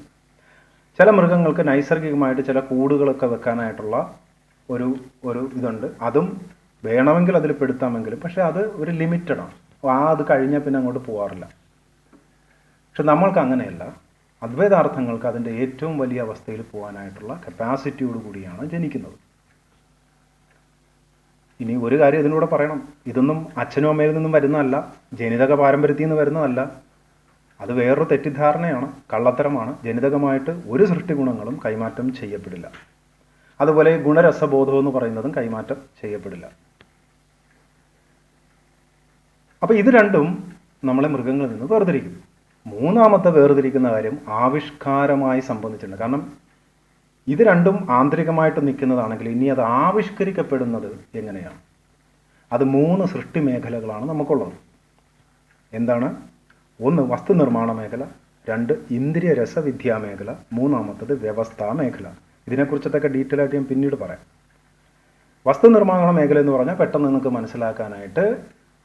ചില മൃഗങ്ങൾക്ക് നൈസർഗികമായിട്ട് ചില കൂടുകളൊക്കെ വെക്കാനായിട്ടുള്ള ഒരു ഇതുണ്ട്. അതും വേണമെങ്കിൽ അതിൽ പെടുത്താമെങ്കിലും, പക്ഷെ അത് ഒരു ലിമിറ്റഡാണ്. അത് കഴിഞ്ഞാൽ പിന്നെ അങ്ങോട്ട് പോകാറില്ല. പക്ഷെ നമ്മൾക്ക് അങ്ങനെയല്ല. അദ്വൈതാർത്ഥങ്ങൾക്ക് അതിൻ്റെ ഏറ്റവും വലിയ അവസ്ഥയിൽ പോകാനായിട്ടുള്ള കപ്പാസിറ്റിയോട് കൂടിയാണ് ജനിക്കുന്നത്. ഇനി ഒരു കാര്യം ഇതിലൂടെ പറയണം. ഇതൊന്നും അച്ഛനും അമ്മയിൽ നിന്നും വരുന്നതല്ല, ജനിതക പാരമ്പര്യത്തിൽ നിന്ന് വരുന്നതല്ല. അത് വേറൊരു തെറ്റിദ്ധാരണയാണ്, കള്ളത്തരമാണ്. ജനിതകമായിട്ട് ഒരു സൃഷ്ടി ഗുണങ്ങളും കൈമാറ്റം ചെയ്യപ്പെടില്ല. അതുപോലെ ഗുണരസബോധം എന്ന് പറയുന്നതും കൈമാറ്റം ചെയ്യപ്പെടില്ല. അപ്പോൾ ഇത് രണ്ടും നമ്മളെ മൃഗങ്ങളിൽ നിന്ന് വേർതിരിക്കും. 3ാമത്തെ വേർതിരിക്കുന്ന കാര്യം ആവിഷ്കാരമായി സംബന്ധിച്ചിട്ടുണ്ട്. കാരണം ഇത് രണ്ടും ആന്തരികമായിട്ട് നിൽക്കുന്നതാണെങ്കിൽ ഇനി അത് ആവിഷ്കരിക്കപ്പെടുന്നത് എങ്ങനെയാണ്? അത് 3 സൃഷ്ടി മേഖലകളാണ് നമുക്കുള്ളത്. എന്താണ്? 1 വസ്തു നിർമ്മാണ മേഖല, 2 ഇന്ദ്രിയ രസവിദ്യാ മേഖല, 3 വ്യവസ്ഥാ മേഖല. ഇതിനെക്കുറിച്ചൊക്കെ ഡീറ്റെയിൽ ആയിട്ട് ഞാൻ പിന്നീട് പറയാം. വസ്തു നിർമ്മാണ മേഖല എന്ന് പറഞ്ഞാൽ പെട്ടെന്ന് നിങ്ങൾക്ക് മനസ്സിലാക്കാനായിട്ട്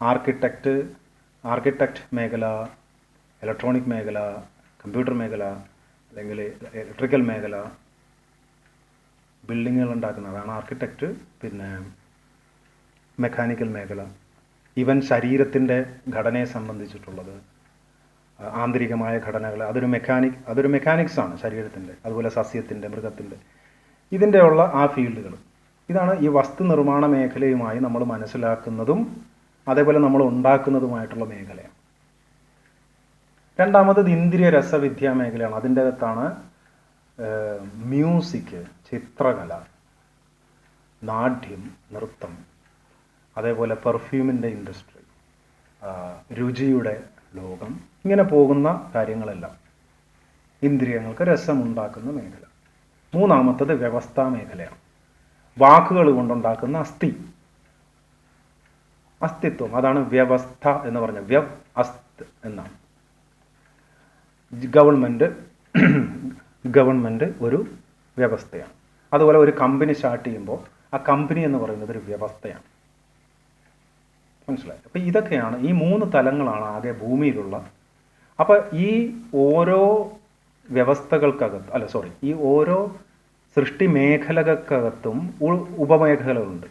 ആർക്കിടെക്റ്റ് മേഖല, ഇലക്ട്രോണിക് മേഖല, കമ്പ്യൂട്ടർ മേഖല, അല്ലെങ്കിൽ ഇലക്ട്രിക്കൽ മേഖല, ബിൽഡിങ്ങുകൾ ഉണ്ടാക്കുന്നതാണ് ആർക്കിടെക്റ്റ്. പിന്നെ മെക്കാനിക്കൽ മേഖല, ഈവൻ ശരീരത്തിൻ്റെ ഘടനയെ സംബന്ധിച്ചിട്ടുള്ളത്, ആന്തരികമായ ഘടനകൾ, അതൊരു മെക്കാനിക്സാണ് ശരീരത്തിൻ്റെ, അതുപോലെ സസ്യത്തിൻ്റെ, മൃഗത്തിൻ്റെ, ഇതിൻ്റെയുള്ള ആ ഫീൽഡുകൾ. ഇതാണ് ഈ വസ്തു നിർമ്മാണ മേഖലയുമായി നമ്മൾ മനസ്സിലാക്കുന്നതും അതേപോലെ നമ്മൾ ഉണ്ടാക്കുന്നതുമായിട്ടുള്ള മേഖലയാണ്. 2 ഇന്ദ്രിയ രസവിദ്യാ മേഖലയാണ്. അതിൻ്റെ അകത്താണ് മ്യൂസിക്, ചിത്രകല, നാട്യം, നൃത്തം, അതേപോലെ പെർഫ്യൂമിൻ്റെ ഇൻഡസ്ട്രി, രുചിയുടെ ലോകം, ഇങ്ങനെ പോകുന്ന കാര്യങ്ങളെല്ലാം ഇന്ദ്രിയങ്ങൾക്ക് രസമുണ്ടാക്കുന്ന മേഖല. 3 വ്യവസ്ഥാ മേഖലയാണ്. വാക്കുകൾ കൊണ്ടുണ്ടാക്കുന്ന അസ്തിത്വം, അതാണ് വ്യവസ്ഥ എന്ന് പറഞ്ഞ അസ്ത് എന്നാണ്. ഗവൺമെൻറ് ഒരു വ്യവസ്ഥയാണ്. അതുപോലെ ഒരു കമ്പനി സ്റ്റാർട്ട് ചെയ്യുമ്പോൾ ആ കമ്പനി എന്ന് പറയുന്നത് ഒരു വ്യവസ്ഥയാണ്. മനസ്സിലായി? അപ്പോൾ ഇതൊക്കെയാണ് ഈ 3 തലങ്ങളാണ് ആകെ ഭൂമിയിലുള്ള. അപ്പോൾ ഈ ഓരോ വ്യവസ്ഥകൾക്കകത്ത് ഈ ഓരോ സൃഷ്ടി മേഖലകൾക്കകത്തും ഉപമേഖലകളുണ്ട്.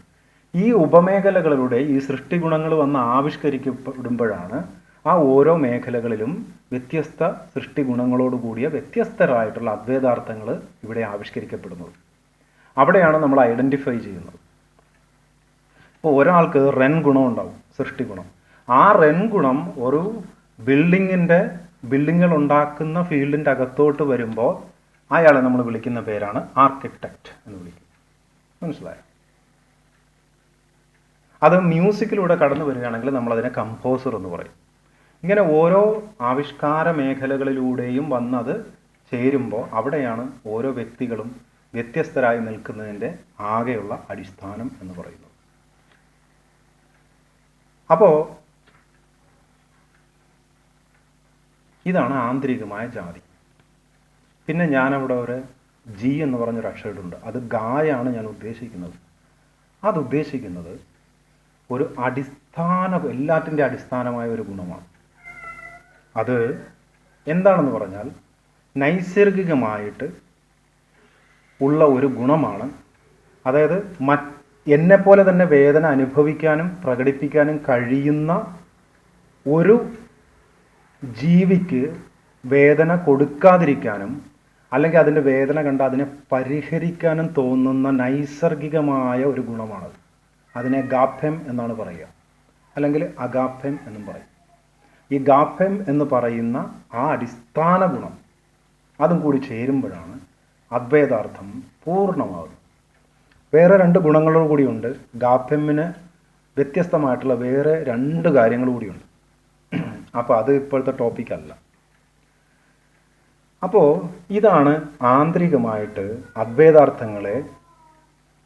ഈ ഉപമേഖലകളുടെ ഈ സൃഷ്ടി ഗുണങ്ങൾ വന്ന് ആവിഷ്കരിക്കപ്പെടുമ്പോഴാണ് ആ ഓരോ മേഖലകളിലും വ്യത്യസ്ത സൃഷ്ടി ഗുണങ്ങളോട് കൂടിയ വ്യത്യസ്തരായിട്ടുള്ള അദ്വൈതാർത്ഥങ്ങൾ ഇവിടെ ആവിഷ്കരിക്കപ്പെടുന്നത്. അവിടെയാണ് നമ്മൾ ഐഡൻറ്റിഫൈ ചെയ്യുന്നത്. ഇപ്പോൾ ഒരാൾക്ക് റെൻ ഗുണം ഉണ്ടാവും, സൃഷ്ടി ഗുണം. ആ റെൻ ഗുണം ഒരു ബിൽഡിങ്ങുകൾ ഉണ്ടാക്കുന്ന ഫീൽഡിൻ്റെ അകത്തോട്ട് വരുമ്പോൾ അയാളെ നമ്മൾ വിളിക്കുന്ന പേരാണ് ആർക്കിടെക്റ്റ് എന്ന് വിളിക്കും. മനസ്സിലായോ? അത് മ്യൂസിക്കിലൂടെ കടന്നു വരികയാണെങ്കിൽ നമ്മളതിനെ കമ്പോസർ എന്ന് പറയും. ഇങ്ങനെ ഓരോ ആവിഷ്കാര മേഖലകളിലൂടെയും വന്നത് ചേരുമ്പോൾ അവിടെയാണ് ഓരോ വ്യക്തികളും വ്യത്യസ്തരായി നിൽക്കുന്നതിൻ്റെ ആകെയുള്ള അടിസ്ഥാനം എന്ന് പറയുന്നത്. അപ്പോൾ ഇതാണ് ആന്തരികമായ ജാതി. പിന്നെ ഞാനവിടെ ഒരു ജി എന്ന് പറഞ്ഞൊരു അക്ഷരമുണ്ട്. അത് ഗായാണ് ഞാൻ ഉദ്ദേശിക്കുന്നത്. അതുദ്ദേശിക്കുന്നത് ഒരു എല്ലാത്തിൻ്റെ അടിസ്ഥാനമായ ഒരു ഗുണമാണ്. അത് എന്താണെന്ന് പറഞ്ഞാൽ നൈസർഗികമായിട്ട് ഉള്ള ഒരു ഗുണമാണ്. അതായത് എന്നെപ്പോലെ തന്നെ വേദന അനുഭവിക്കാനും പ്രകടിപ്പിക്കാനും കഴിയുന്ന ഒരു ജീവിക്ക് വേദന കൊടുക്കാതിരിക്കാനും അല്ലെങ്കിൽ അതിൻ്റെ വേദന കണ്ട് അതിനെ പരിഹരിക്കാനും തോന്നുന്ന നൈസർഗികമായ ഒരു ഗുണമാണത്. അതിനെ ഗാഭ്യം എന്നാണ് പറയുക, അല്ലെങ്കിൽ അഗാഭ്യം എന്നും പറയും. ഈ ഗാഭ്യം എന്ന് പറയുന്ന ആ അടിസ്ഥാന ഗുണം അതും കൂടി ചേരുമ്പോഴാണ് അദ്വൈതാർത്ഥം പൂർണ്ണമാകുന്നത്. വേറെ 2 ഗുണങ്ങളും കൂടിയുണ്ട്. ഗാഭ്യമിന് വ്യത്യസ്തമായിട്ടുള്ള വേറെ 2 കാര്യങ്ങൾ കൂടിയുണ്ട്. അപ്പോൾ അത് ഇപ്പോഴത്തെ ടോപ്പിക്കല്ല. അപ്പോൾ ഇതാണ് ആന്തരികമായിട്ട് അദ്വൈതാർത്ഥങ്ങളെ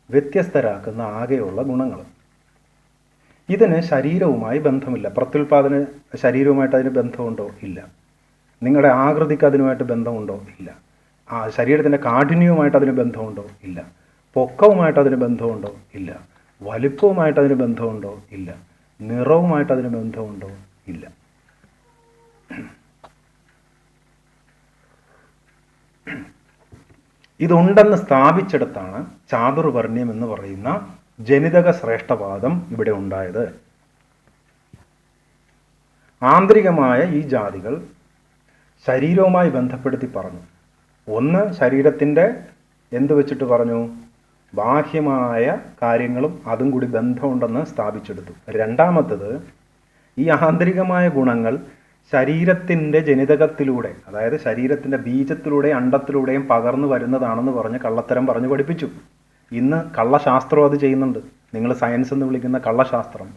വ്യത്യസ്തരാക്കുന്ന ആകെയുള്ള ഗുണങ്ങൾ. ഇതിന് ശരീരവുമായി ബന്ധമില്ല. പ്രത്യുൽപാദന ശരീരവുമായിട്ട് അതിന് ബന്ധമുണ്ടോ? ഇല്ല. നിങ്ങളുടെ ആകൃതിക്ക് അതിനുമായിട്ട് ബന്ധമുണ്ടോ? ഇല്ല. ശരീരത്തിൻ്റെ കാഠിന്യവുമായിട്ട് അതിന് ബന്ധമുണ്ടോ? ഇല്ല. പൊക്കവുമായിട്ട് അതിന് ബന്ധമുണ്ടോ? ഇല്ല. വലിപ്പവുമായിട്ട് അതിന് ബന്ധമുണ്ടോ? ഇല്ല. നിറവുമായിട്ട് അതിന് ബന്ധമുണ്ടോ? ഇല്ല. ഇതുണ്ടെന്ന് സ്ഥാപിച്ചെടുത്താണ് ചാതുർവർണ്ണ്യം എന്ന് പറയുന്ന ജനിതക ശ്രേഷ്ഠവാദം ഇവിടെ ഉണ്ടായത്. ആന്തരികമായ ഈ ജാതികൾ ശരീരവുമായി ബന്ധപ്പെടുത്തി പറഞ്ഞു. ഒന്ന്, ശരീരത്തിൻ്റെ എന്ത് വെച്ചിട്ട് പറഞ്ഞു? ബാഹ്യമായ കാര്യങ്ങളും അതും കൂടി ബന്ധമുണ്ടെന്ന് സ്ഥാപിച്ചെടുത്തു. രണ്ടാമത്തത്, ഈ ആന്തരികമായ ഗുണങ്ങൾ ശരീരത്തിൻ്റെ ജനിതകത്തിലൂടെ, അതായത് ശരീരത്തിൻ്റെ ബീജത്തിലൂടെ അണ്ടത്തിലൂടെയും പകർന്നു വരുന്നതാണെന്ന് പറഞ്ഞ് കള്ളത്തരം പറഞ്ഞു പഠിപ്പിച്ചു. ഇന്ന് കള്ളശാസ്ത്രം അത് ചെയ്യുന്നുണ്ട്. നിങ്ങൾ സയൻസ് എന്ന് വിളിക്കുന്ന കള്ളശാസ്ത്രം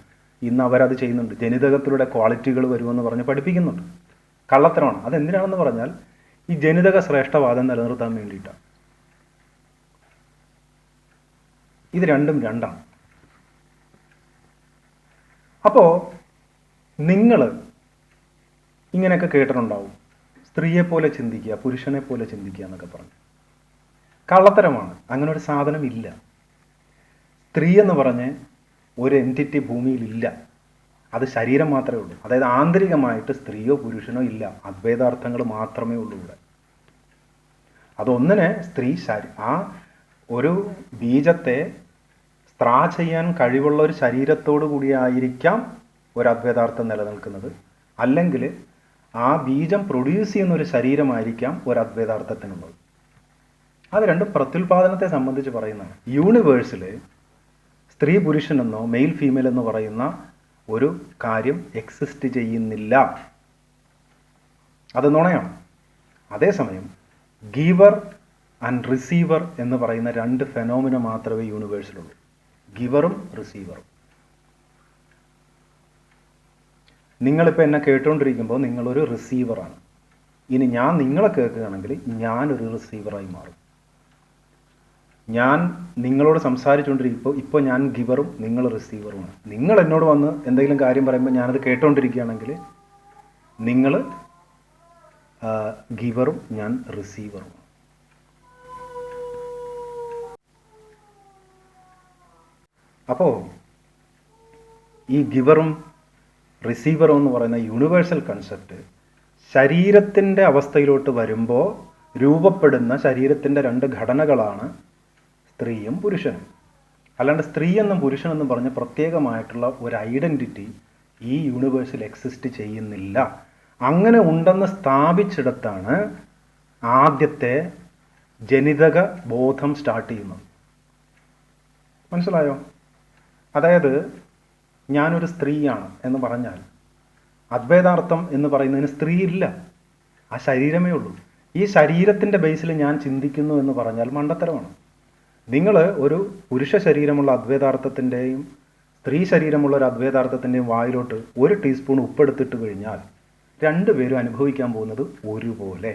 ഇന്ന് അവരത് ചെയ്യുന്നുണ്ട്. ജനിതകത്തിലൂടെ ക്വാളിറ്റികൾ വരുമെന്ന് പറഞ്ഞ് പഠിപ്പിക്കുന്നുണ്ട്. കള്ളത്തരമാണ്. അതെന്തിനാണെന്ന് പറഞ്ഞാൽ ഈ ജനിതക ശ്രേഷ്ഠവാദം നിലനിർത്താൻ വേണ്ടിയിട്ടാണ്. ഇത് രണ്ടാണ്. അപ്പോൾ നിങ്ങൾ ഇങ്ങനെയൊക്കെ കേട്ടിട്ടുണ്ടാവും. സ്ത്രീയെ പോലെ ചിന്തിക്കുക, പുരുഷനെ പോലെ ചിന്തിക്കുക എന്നൊക്കെ പറഞ്ഞു. കള്ളത്തരമാണ്. അങ്ങനെ ഒരു സാധനം ഇല്ല. സ്ത്രീ എന്ന് പറഞ്ഞ് ഒരു എൻറ്റിറ്റി ഭൂമിയിലില്ല. അത് ശരീരം മാത്രമേ ഉള്ളൂ. അതായത് ആന്തരികമായിട്ട് സ്ത്രീയോ പുരുഷനോ ഇല്ല. അദ്വൈതാർത്ഥങ്ങൾ മാത്രമേ ഉള്ളൂ ഇവിടെ. അതൊന്നിനെ സ്ത്രീ ആ ഒരു ബീജത്തെ സ്ത്രാ ചെയ്യാൻ കഴിവുള്ള ഒരു ശരീരത്തോടു കൂടിയായിരിക്കാം ഒരു അദ്വൈതാർത്ഥം നിലനിൽക്കുന്നത്. അല്ലെങ്കിൽ ആ ബീജം പ്രൊഡ്യൂസ് ചെയ്യുന്ന ഒരു ശരീരമായിരിക്കാം ഒരു അദ്വൈതാർത്ഥത്തിനുള്ളത്. അത് രണ്ടും പ്രത്യുൽപാദനത്തെ സംബന്ധിച്ച് പറയുന്നതാണ്. യൂണിവേഴ്സിൽ സ്ത്രീ പുരുഷനെന്നോ മെയിൽ ഫീമെയിൽ എന്ന് പറയുന്ന ഒരു കാര്യം എക്സിസ്റ്റ് ചെയ്യുന്നില്ല. അത് നുണയാണ്. അതേസമയം ഗീവർ ആൻഡ് റിസീവർ എന്ന് പറയുന്ന രണ്ട് ഫെനോമിന മാത്രമേ യൂണിവേഴ്സിലുള്ളൂ. ഗിവറും റിസീവറും. നിങ്ങളിപ്പോൾ എന്നെ കേട്ടുകൊണ്ടിരിക്കുമ്പോൾ നിങ്ങളൊരു റിസീവറാണ്. ഇനി ഞാൻ നിങ്ങളെ കേൾക്കുകയാണെങ്കിൽ ഞാനൊരു റിസീവറായി മാറും. ഞാൻ നിങ്ങളോട് സംസാരിച്ചുകൊണ്ടിരിക്കുമ്പോൾ ഇപ്പോൾ ഞാൻ ഗിവറും നിങ്ങൾ റിസീവറുമാണ്. നിങ്ങൾ എന്നോട് വന്ന് എന്തെങ്കിലും കാര്യം പറയുമ്പോൾ ഞാനത് കേട്ടുകൊണ്ടിരിക്കുകയാണെങ്കിൽ നിങ്ങൾ ഗിവറും ഞാൻ റിസീവറും. അപ്പോൾ ഈ ഗിവറും റിസീവറും എന്ന് പറയുന്ന യൂണിവേഴ്സൽ കൺസെപ്റ്റ് ശരീരത്തിൻ്റെ അവസ്ഥയിലോട്ട് വരുമ്പോൾ രൂപപ്പെടുന്ന ശരീരത്തിൻ്റെ രണ്ട് ഘടനകളാണ് സ്ത്രീയും പുരുഷനും. അല്ലാണ്ട് സ്ത്രീ എന്നും പുരുഷനെന്നും പറഞ്ഞ് പ്രത്യേകമായിട്ടുള്ള ഒരു ഐഡൻറ്റിറ്റി ഈ യൂണിവേഴ്സിൽ എക്സിസ്റ്റ് ചെയ്യുന്നില്ല. അങ്ങനെ ഉണ്ടെന്ന് സ്ഥാപിച്ചിടത്താണ് ആദ്യത്തെ ജനിതക ബോധം സ്റ്റാർട്ട് ചെയ്യുന്നത്. മനസ്സിലായോ? അതായത് ഞാനൊരു സ്ത്രീയാണ് എന്ന് പറഞ്ഞാൽ അദ്വൈതാർത്ഥം എന്ന് പറയുന്നതിന് സ്ത്രീ ഇല്ല. ആ ശരീരമേ ഉള്ളൂ. ഈ ശരീരത്തിൻ്റെ ബേസിൽ ഞാൻ ചിന്തിക്കുന്നു എന്ന് പറഞ്ഞാൽ മണ്ടത്തരമാണ്. നിങ്ങൾ ഒരു പുരുഷ ശരീരമുള്ള അദ്വൈതാർത്ഥത്തിൻ്റെയും സ്ത്രീ ശരീരമുള്ള ഒരു അദ്വൈതാർത്ഥത്തിൻ്റെയും വായിലോട്ട് ഒരു ടീസ്പൂൺ ഉപ്പെടുത്തിട്ട് കഴിഞ്ഞാൽ രണ്ടുപേരും അനുഭവിക്കാൻ പോകുന്നത് ഒരുപോലെ.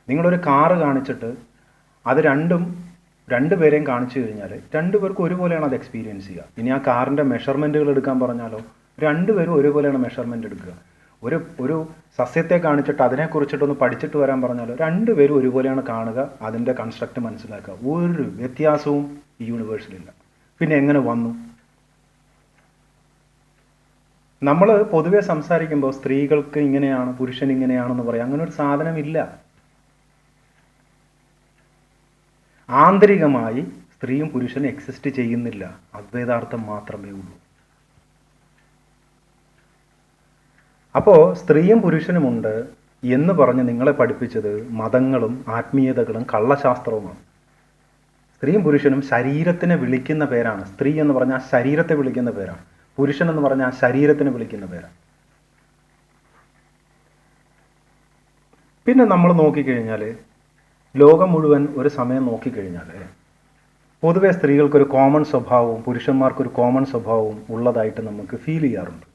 നിങ്ങളൊരു കാറ് കാണിച്ചിട്ട് അത് രണ്ടുപേരെയും കാണിച്ചു കഴിഞ്ഞാൽ രണ്ടുപേർക്കും ഒരുപോലെയാണ് അത് എക്സ്പീരിയൻസ് ചെയ്യുക. ഇനി ആ കാറിൻ്റെ മെഷർമെൻറ്റുകൾ എടുക്കാൻ പറഞ്ഞാലോ രണ്ടുപേരും ഒരുപോലെയാണ് മെഷർമെൻറ്റ് എടുക്കുക. ഒരു സസ്യത്തെ കാണിച്ചിട്ട് അതിനെക്കുറിച്ചിട്ടൊന്ന് പഠിച്ചിട്ട് വരാൻ പറഞ്ഞാലോ രണ്ടുപേരും ഒരുപോലെയാണ് കാണുക, അതിൻ്റെ കൺസ്ട്രക്റ്റ് മനസ്സിലാക്കുക. ഒരു വ്യത്യാസവും ഈ യൂണിവേഴ്സിലില്ല. പിന്നെ എങ്ങനെ വന്നു? നമ്മൾ പൊതുവെ സംസാരിക്കുമ്പോൾ സ്ത്രീകൾക്ക് ഇങ്ങനെയാണ് പുരുഷൻ ഇങ്ങനെയാണെന്ന് പറയാം. അങ്ങനെ ഒരു സാധനമില്ല. ആന്തരികമായി സ്ത്രീയും പുരുഷനും എക്സിസ്റ്റ് ചെയ്യുന്നില്ല. അദ്വൈതാർത്ഥം മാത്രമേ ഉള്ളൂ. അപ്പോൾ സ്ത്രീയും പുരുഷനുമുണ്ട് എന്ന് പറഞ്ഞ് നിങ്ങളെ പഠിപ്പിച്ചത് മതങ്ങളും ആത്മീയതകളും കള്ളശാസ്ത്രവുമാണ്. സ്ത്രീയും പുരുഷനും ശരീരത്തിനെ വിളിക്കുന്ന പേരാണ്. സ്ത്രീ എന്ന് പറഞ്ഞാൽ ശരീരത്തെ വിളിക്കുന്ന പേരാണ്. പുരുഷൻ എന്ന് പറഞ്ഞാൽ ശരീരത്തിനെ വിളിക്കുന്ന പേരാണ്. പിന്നെ നമ്മൾ നോക്കിക്കഴിഞ്ഞാൽ ലോകം മുഴുവൻ ഒരു സമയം നോക്കിക്കഴിഞ്ഞാൽ പൊതുവെ സ്ത്രീകൾക്കൊരു കോമൺ സ്വഭാവവും പുരുഷന്മാർക്കൊരു കോമൺ സ്വഭാവവും ഉള്ളതായിട്ട് നമുക്ക് ഫീൽ ചെയ്യാറുണ്ട്.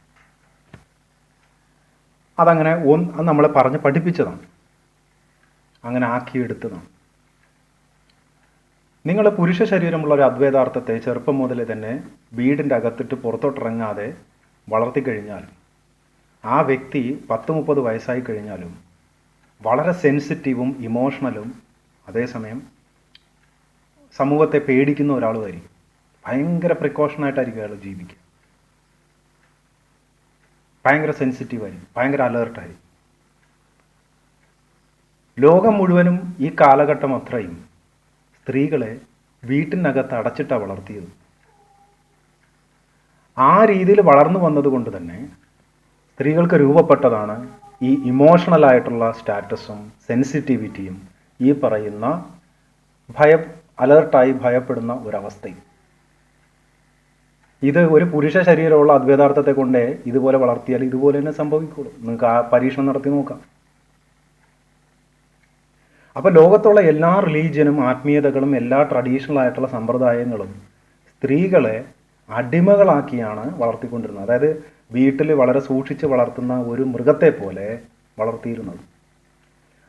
അതങ്ങനെ അത് നമ്മളെ പറഞ്ഞ് പഠിപ്പിച്ചതാണ്, അങ്ങനെ ആക്കിയെടുത്തതാണ്. നിങ്ങൾ പുരുഷ ശരീരമുള്ള ഒരു അദ്വൈതാർത്ഥത്തെ ചെറുപ്പം മുതൽ തന്നെ വീടിൻ്റെ അകത്തിട്ട് പുറത്തോട്ടിറങ്ങാതെ വളർത്തിക്കഴിഞ്ഞാൽ ആ വ്യക്തി 10-30 വയസ്സായി കഴിഞ്ഞാലും വളരെ സെൻസിറ്റീവും ഇമോഷണലും അതേസമയം സമൂഹത്തെ പേടിക്കുന്ന ഒരാളുമായിരിക്കും. ഭയങ്കര പ്രിക്കോഷനായിട്ടായിരിക്കും അയാൾ ജീവിക്കുക. ഭയങ്കര സെൻസിറ്റീവായിരിക്കും, ഭയങ്കര അലേർട്ടായിരിക്കും. ലോകം മുഴുവനും ഈ കാലഘട്ടം അത്രയും സ്ത്രീകളെ വീട്ടിനകത്ത് അടച്ചിട്ടാണ് വളർത്തിയത്. ആ രീതിയിൽ വളർന്നു വന്നതുകൊണ്ട് തന്നെ സ്ത്രീകൾക്ക് രൂപപ്പെട്ടതാണ് ഈ ഇമോഷണലായിട്ടുള്ള സ്റ്റാറ്റസും സെൻസിറ്റിവിറ്റിയും ഈ പറയുന്ന അലേർട്ടായി ഭയപ്പെടുന്ന ഒരവസ്ഥയും. ഇത് ഒരു പുരുഷ ശരീരമുള്ള അദ്വൈതാർത്ഥത്തെ കൊണ്ടേ ഇതുപോലെ വളർത്തിയാൽ ഇതുപോലെ തന്നെ സംഭവിക്കുള്ളൂ. നിങ്ങൾക്ക് ആ പരീക്ഷണം നടത്തി നോക്കാം. അപ്പോൾ ലോകത്തുള്ള എല്ലാ റിലീജിയനും ആത്മീയതകളും എല്ലാ ട്രഡീഷണൽ ആയിട്ടുള്ള സമ്പ്രദായങ്ങളും സ്ത്രീകളെ അടിമകളാക്കിയാണ് വളർത്തിക്കൊണ്ടിരുന്നത്. അതായത് വീട്ടിൽ വളരെ സൂക്ഷിച്ച് വളർത്തുന്ന ഒരു മൃഗത്തെ പോലെ വളർത്തിയിരുന്നത്.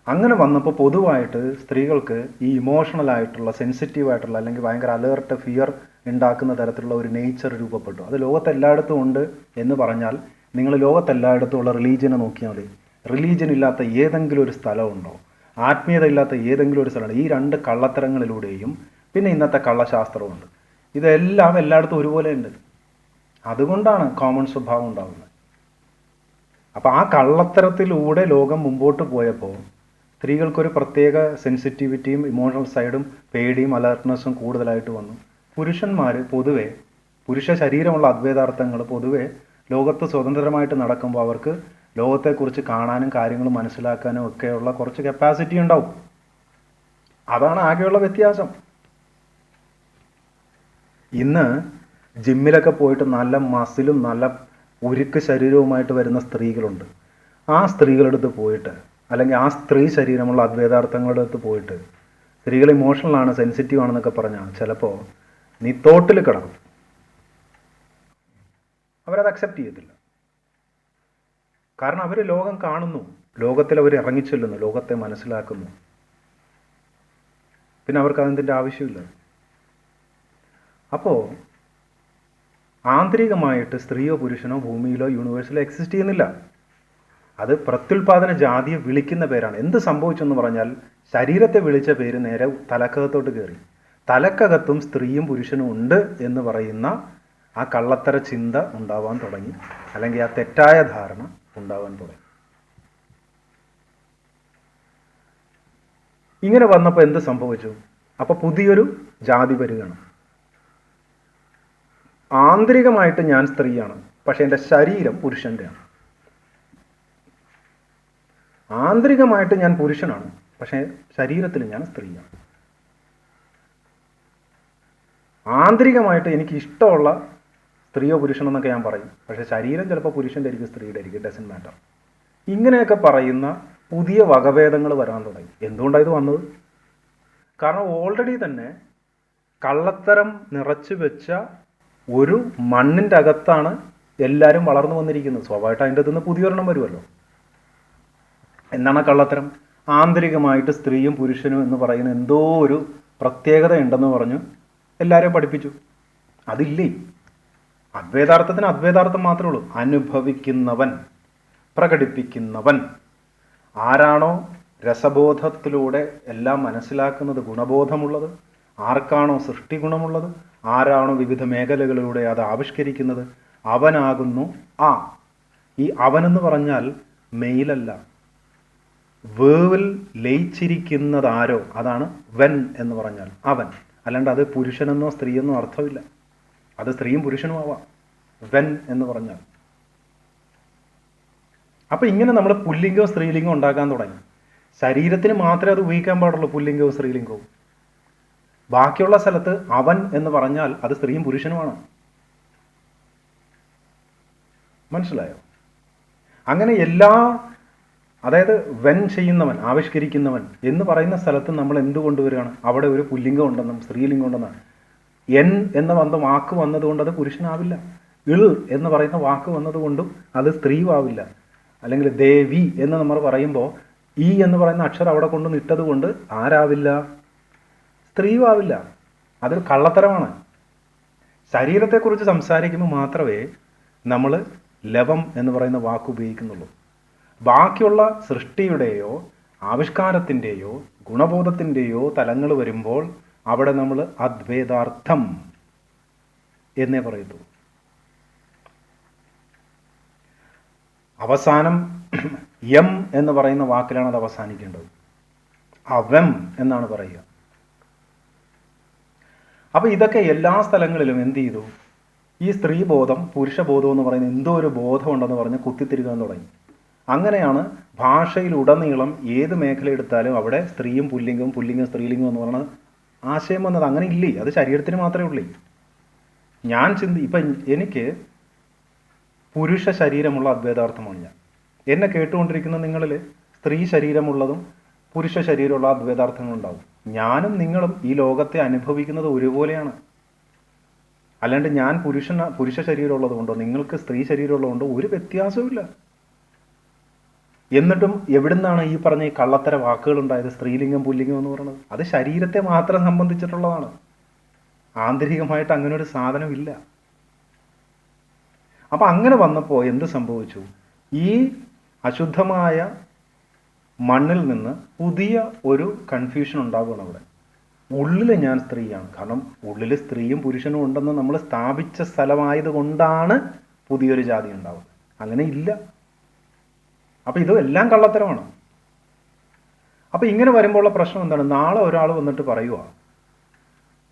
അങ്ങനെ വന്നപ്പോൾ പൊതുവായിട്ട് സ്ത്രീകൾക്ക് ഈ ഇമോഷണലായിട്ടുള്ള സെൻസിറ്റീവായിട്ടുള്ള അല്ലെങ്കിൽ ഭയങ്കര അലേർട്ട് ഫിയർ ഉണ്ടാക്കുന്ന തരത്തിലുള്ള ഒരു നേച്ചർ രൂപപ്പെട്ടു. അത് ലോകത്തെല്ലായിടത്തും ഉണ്ട് എന്ന് പറഞ്ഞാൽ നിങ്ങൾ ലോകത്തെല്ലായിടത്തും ഉള്ള റിലീജിയനെ നോക്കിയാൽ മതി. റിലീജിയൻ ഇല്ലാത്ത ഏതെങ്കിലും ഒരു സ്ഥലമുണ്ടോ? ആത്മീയത ഇല്ലാത്ത ഏതെങ്കിലും ഒരു സ്ഥലമുണ്ടോ? ഈ രണ്ട് കള്ളത്തരങ്ങളിലൂടെയും പിന്നെ ഇന്നത്തെ കള്ളശാസ്ത്രമുണ്ട്. ഇതെല്ലാം എല്ലായിടത്തും ഒരുപോലെ ഉണ്ട്. അതുകൊണ്ടാണ് കോമൺ സ്വഭാവം ഉണ്ടാകുന്നത്. അപ്പോൾ ആ കള്ളത്തരത്തിലൂടെ ലോകം മുമ്പോട്ട് പോയപ്പോൾ സ്ത്രീകൾക്കൊരു പ്രത്യേക സെൻസിറ്റിവിറ്റിയും ഇമോഷണൽ സൈഡും പേടിയും അലർട്ട്നെസ്സും കൂടുതലായിട്ട് വന്നു. പുരുഷന്മാർ പൊതുവെ, പുരുഷ ശരീരമുള്ള അദ്വൈതാർത്ഥങ്ങൾ പൊതുവെ ലോകത്ത് സ്വതന്ത്രമായിട്ട് നടക്കുമ്പോൾ അവർക്ക് ലോകത്തെക്കുറിച്ച് കാണാനും കാര്യങ്ങൾ മനസ്സിലാക്കാനും ഒക്കെയുള്ള കുറച്ച് കപ്പാസിറ്റി ഉണ്ടാവും. അതാണ് ആകെയുള്ള വ്യത്യാസം. ഇന്ന് ജിമ്മിലൊക്കെ പോയിട്ട് നല്ല മസിലും നല്ല ഉരുക്ക് ശരീരവുമായിട്ട് വരുന്ന സ്ത്രീകളുണ്ട്. ആ സ്ത്രീകളടുത്ത് പോയിട്ട്, അല്ലെങ്കിൽ ആ സ്ത്രീ ശരീരമുള്ള അദ്വൈതാർത്ഥങ്ങളുടെ അടുത്ത് പോയിട്ട് സ്ത്രീകൾ ഇമോഷണലാണ്, സെൻസിറ്റീവ് ആണെന്നൊക്കെ പറഞ്ഞാൽ ചിലപ്പോൾ നീ തോട്ടിൽ കിടക്കും. അവരത് അക്സെപ്റ്റ് ചെയ്യത്തില്ല. കാരണം അവർ ലോകം കാണുന്നു, ലോകത്തിൽ അവർ ഇറങ്ങിച്ചെല്ലുന്നു, ലോകത്തെ മനസ്സിലാക്കുന്നു. പിന്നെ അവർക്ക് അതിൻ്റെ ആവശ്യമില്ല. അപ്പോൾ ആന്തരികമായിട്ട് സ്ത്രീയോ പുരുഷനോ ഭൂമിയിലോ യൂണിവേഴ്സിലോ എക്സിസ്റ്റ് ചെയ്യുന്നില്ല. അത് പ്രത്യുൽപാദന ജാതിയെ വിളിക്കുന്ന പേരാണ്. എന്ത് സംഭവിച്ചെന്ന് പറഞ്ഞാൽ ശരീരത്തെ വിളിച്ച പേര് നേരെ തലക്കകത്തോട്ട് കയറി. തലക്കകത്തും സ്ത്രീയും പുരുഷനും ഉണ്ട് എന്ന് പറയുന്ന ആ കള്ളത്തര ചിന്ത ഉണ്ടാവാൻ തുടങ്ങി, അല്ലെങ്കിൽ ആ തെറ്റായ ധാരണ ഉണ്ടാവാൻ തുടങ്ങി. ഇങ്ങനെ വന്നപ്പോൾ എന്ത് സംഭവിച്ചു? അപ്പോൾ പുതിയൊരു ജാതി വരികയാണ്. ആന്തരികമായിട്ട് ഞാൻ സ്ത്രീയാണ്, പക്ഷെ എൻ്റെ ശരീരം പുരുഷൻ്റെയാണ്. ആന്തരികമായിട്ട് ഞാൻ പുരുഷനാണ്, പക്ഷേ ശരീരത്തിൽ ഞാൻ സ്ത്രീയാണ്. ആന്തരികമായിട്ട് എനിക്ക് ഇഷ്ടമുള്ള സ്ത്രീയോ പുരുഷനെന്നൊക്കെ ഞാൻ പറയും, പക്ഷേ ശരീരം ചിലപ്പോൾ പുരുഷൻ്റെ ആയിരിക്കും, സ്ത്രീയുടെ ആയിരിക്കും, ഡസൻറ്റ് മാറ്റർ. ഇങ്ങനെയൊക്കെ പറയുന്ന പുതിയ വകഭേദങ്ങൾ വരാൻ തുടങ്ങി. എന്തുകൊണ്ടാണ് ഇത് വന്നത്? കാരണം ഓൾറെഡി തന്നെ കള്ളത്തരം നിറച്ചു വെച്ച ഒരു മണ്ണിൻ്റെ അകത്താണ് എല്ലാവരും വളർന്നു വന്നിരിക്കുന്നത്. സ്വാഭാവികമായിട്ട് അതിൻ്റെ അകത്തുനിന്ന് പുതിയൊരെണ്ണം വരുമല്ലോ. എന്താണ് കള്ളത്തരം? ആന്തരികമായിട്ട് സ്ത്രീയും പുരുഷനും എന്ന് പറയുന്ന എന്തോ ഒരു പ്രത്യേകത ഉണ്ടെന്ന് പറഞ്ഞു എല്ലാവരെയും പഠിപ്പിച്ചു. അതില്ലേ. അദ്വൈതാർത്ഥത്തിന് അദ്വൈതാർത്ഥം മാത്രമേ ഉള്ളൂ. അനുഭവിക്കുന്നവൻ, പ്രകടിപ്പിക്കുന്നവൻ. ആരാണോ രസബോധത്തിലൂടെ എല്ലാം മനസ്സിലാക്കുന്നത്, ഗുണബോധമുള്ളത്, ആർക്കാണോ സൃഷ്ടി ഗുണമുള്ളത്, ആരാണോ വിവിധ മേഖലകളിലൂടെ അത് ആവിഷ്കരിക്കുന്നത്, അവനാകുന്നു ആ. ഈ അവനെന്ന് പറഞ്ഞാൽ മെയിലല്ല, വേവിൽ ലയിച്ചിരിക്കുന്നതാരോ അതാണ് വെൻ എന്ന് പറഞ്ഞാൽ അവൻ. അല്ലാണ്ട് അത് പുരുഷനെന്നോ സ്ത്രീയെന്നോ അർത്ഥമില്ല. അത് സ്ത്രീയും പുരുഷനും ആവാം വെൻ എന്ന് പറഞ്ഞാൽ. അപ്പം ഇങ്ങനെ നമ്മൾ പുല്ലിംഗവും സ്ത്രീലിംഗവും ഉണ്ടാക്കാൻ തുടങ്ങി. ശരീരത്തിന് മാത്രമേ അത് ഉപയോഗിക്കാൻ പാടുള്ളൂ, പുല്ലിംഗവും സ്ത്രീലിംഗവും. ബാക്കിയുള്ള സ്ഥലത്ത് അവൻ എന്ന് പറഞ്ഞാൽ അത് സ്ത്രീയും പുരുഷനുമാണ്. മനസ്സിലായോ? അങ്ങനെ എല്ലാ, അതായത് വെൻ ചെയ്യുന്നവൻ, ആവിഷ്കരിക്കുന്നവൻ എന്ന് പറയുന്ന സ്ഥലത്ത് നമ്മൾ എന്ത് കൊണ്ടുവരികയാണ്? അവിടെ ഒരു പുല്ലിംഗം ഉണ്ടെന്നും സ്ത്രീലിംഗം ഉണ്ടെന്നാണ്. എൻ എന്ന വാക്ക് വന്നതുകൊണ്ട് അത് പുരുഷനാവില്ല. ഇൾ എന്ന് പറയുന്ന വാക്ക് വന്നതുകൊണ്ടും അത് സ്ത്രീയുമാവില്ല. അല്ലെങ്കിൽ ദേവി എന്ന് നമ്മൾ പറയുമ്പോൾ ഈ എന്ന് പറയുന്ന അക്ഷരം അവിടെ കൊണ്ട് ഇട്ടത് കൊണ്ട് ആരാവില്ല? സ്ത്രീയുമാവില്ല. അതൊരു കള്ളത്തരമാണ്. ശരീരത്തെക്കുറിച്ച് സംസാരിക്കുമ്പോൾ മാത്രമേ നമ്മൾ ലവം എന്ന് പറയുന്ന വാക്ക് ഉപയോഗിക്കുന്നുള്ളൂ. ബാക്കിയുള്ള സൃഷ്ടിയുടെയോ ആവിഷ്കാരത്തിൻ്റെയോ ഗുണബോധത്തിൻ്റെയോ തലങ്ങൾ വരുമ്പോൾ അവിടെ നമ്മൾ അദ്വൈതാർത്ഥം എന്നേ പറയൂ. അവസാനം യം എന്ന് പറയുന്ന വാക്കിലാണ് അത് അവസാനിക്കേണ്ടത്. അവം എന്നാണ് പറയുക. അപ്പോൾ ഇതൊക്കെ എല്ലാ സ്ഥലങ്ങളിലും എന്ത് ചെയ്തു? ഈ സ്ത്രീബോധം പുരുഷബോധം എന്ന് പറയുന്ന എന്തോ ഒരു ബോധമുണ്ടെന്ന് പറഞ്ഞ് കുത്തിത്തിരിക്കാൻ തുടങ്ങി. അങ്ങനെയാണ് ഭാഷയിലുടനീളം ഏത് മേഖല എടുത്താലും അവിടെ സ്ത്രീയും പുല്ലിംഗവും പുല്ലിംഗം സ്ത്രീലിംഗം എന്ന് പറയുന്ന ആശയം വന്നത്. അങ്ങനെ ഇല്ലേ, അത് ശരീരത്തിന് മാത്രമേ ഉള്ളൂ. ഞാൻ ഇപ്പം എനിക്ക് പുരുഷ ശരീരമുള്ള അദ്വൈതാർത്ഥമാണ് ഞാൻ. എന്നെ കേട്ടുകൊണ്ടിരിക്കുന്ന നിങ്ങളിൽ സ്ത്രീ ശരീരമുള്ളതും പുരുഷ ശരീരമുള്ള അദ്വൈതാർത്ഥങ്ങളുണ്ടാവും. ഞാനും നിങ്ങളും ഈ ലോകത്തെ അനുഭവിക്കുന്നത് ഒരുപോലെയാണ്. അല്ലാണ്ട് ഞാൻ പുരുഷ ശരീരമുള്ളത് കൊണ്ടോ നിങ്ങൾക്ക് സ്ത്രീ ശരീരമുള്ളത് കൊണ്ടോ ഒരു വ്യത്യാസവുമില്ല. എന്നിട്ടും എവിടുന്നാണ് ഈ പറഞ്ഞ ഈ കള്ളത്തര വാക്കുകൾ ഉണ്ടായത്? സ്ത്രീലിംഗം പുല്ലിംഗം എന്ന് പറയുന്നത് അത് ശരീരത്തെ മാത്രം സംബന്ധിച്ചിട്ടുള്ളതാണ്. ആന്തരികമായിട്ട് അങ്ങനെ ഒരു സാധനമില്ല. അപ്പം അങ്ങനെ വന്നപ്പോൾ എന്ത് സംഭവിച്ചു? ഈ അശുദ്ധമായ മണ്ണിൽ നിന്ന് പുതിയ ഒരു കൺഫ്യൂഷൻ ഉണ്ടാവുകയാണ് അവിടെ. ഉള്ളിൽ ഞാൻ സ്ത്രീയാണ്, കാരണം ഉള്ളിൽ സ്ത്രീയും പുരുഷനും ഉണ്ടെന്ന് നമ്മൾ സ്ഥാപിച്ച സ്ഥലമായത് കൊണ്ടാണ് പുതിയൊരു ജാതി ഉണ്ടാവുന്നത്. അങ്ങനെ ഇല്ല. അപ്പം ഇത് എല്ലാം കള്ളത്തരമാണ്. അപ്പം ഇങ്ങനെ വരുമ്പോഴുള്ള പ്രശ്നം എന്താണ്? നാളെ ഒരാൾ വന്നിട്ട് പറയുക,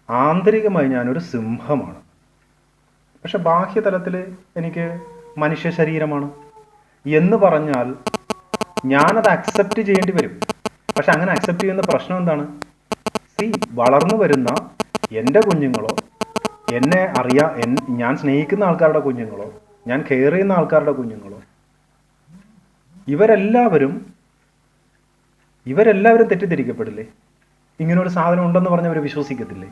ആന്തരികമായി ഞാനൊരു സിംഹമാണ്, പക്ഷെ ബാഹ്യതലത്തിൽ എനിക്ക് മനുഷ്യ ശരീരമാണ് എന്ന് പറഞ്ഞാൽ ഞാനത് അക്സെപ്റ്റ് ചെയ്യേണ്ടി വരും. പക്ഷെ അങ്ങനെ അക്സെപ്റ്റ് ചെയ്യുന്ന പ്രശ്നം എന്താണ്? വളർന്നു വരുന്ന എൻ്റെ കുഞ്ഞുങ്ങളോ, എന്നെ ഞാൻ സ്നേഹിക്കുന്ന ആൾക്കാരുടെ കുഞ്ഞുങ്ങളോ, ഞാൻ കെയർ ചെയ്യുന്ന ആൾക്കാരുടെ കുഞ്ഞുങ്ങളോ, ഇവരെല്ലാവരും തെറ്റിദ്ധരിക്കപ്പെടില്ലേ? ഇങ്ങനൊരു സാധനം ഉണ്ടെന്ന് പറഞ്ഞ് അവർ വിശ്വസിക്കത്തില്ലേ?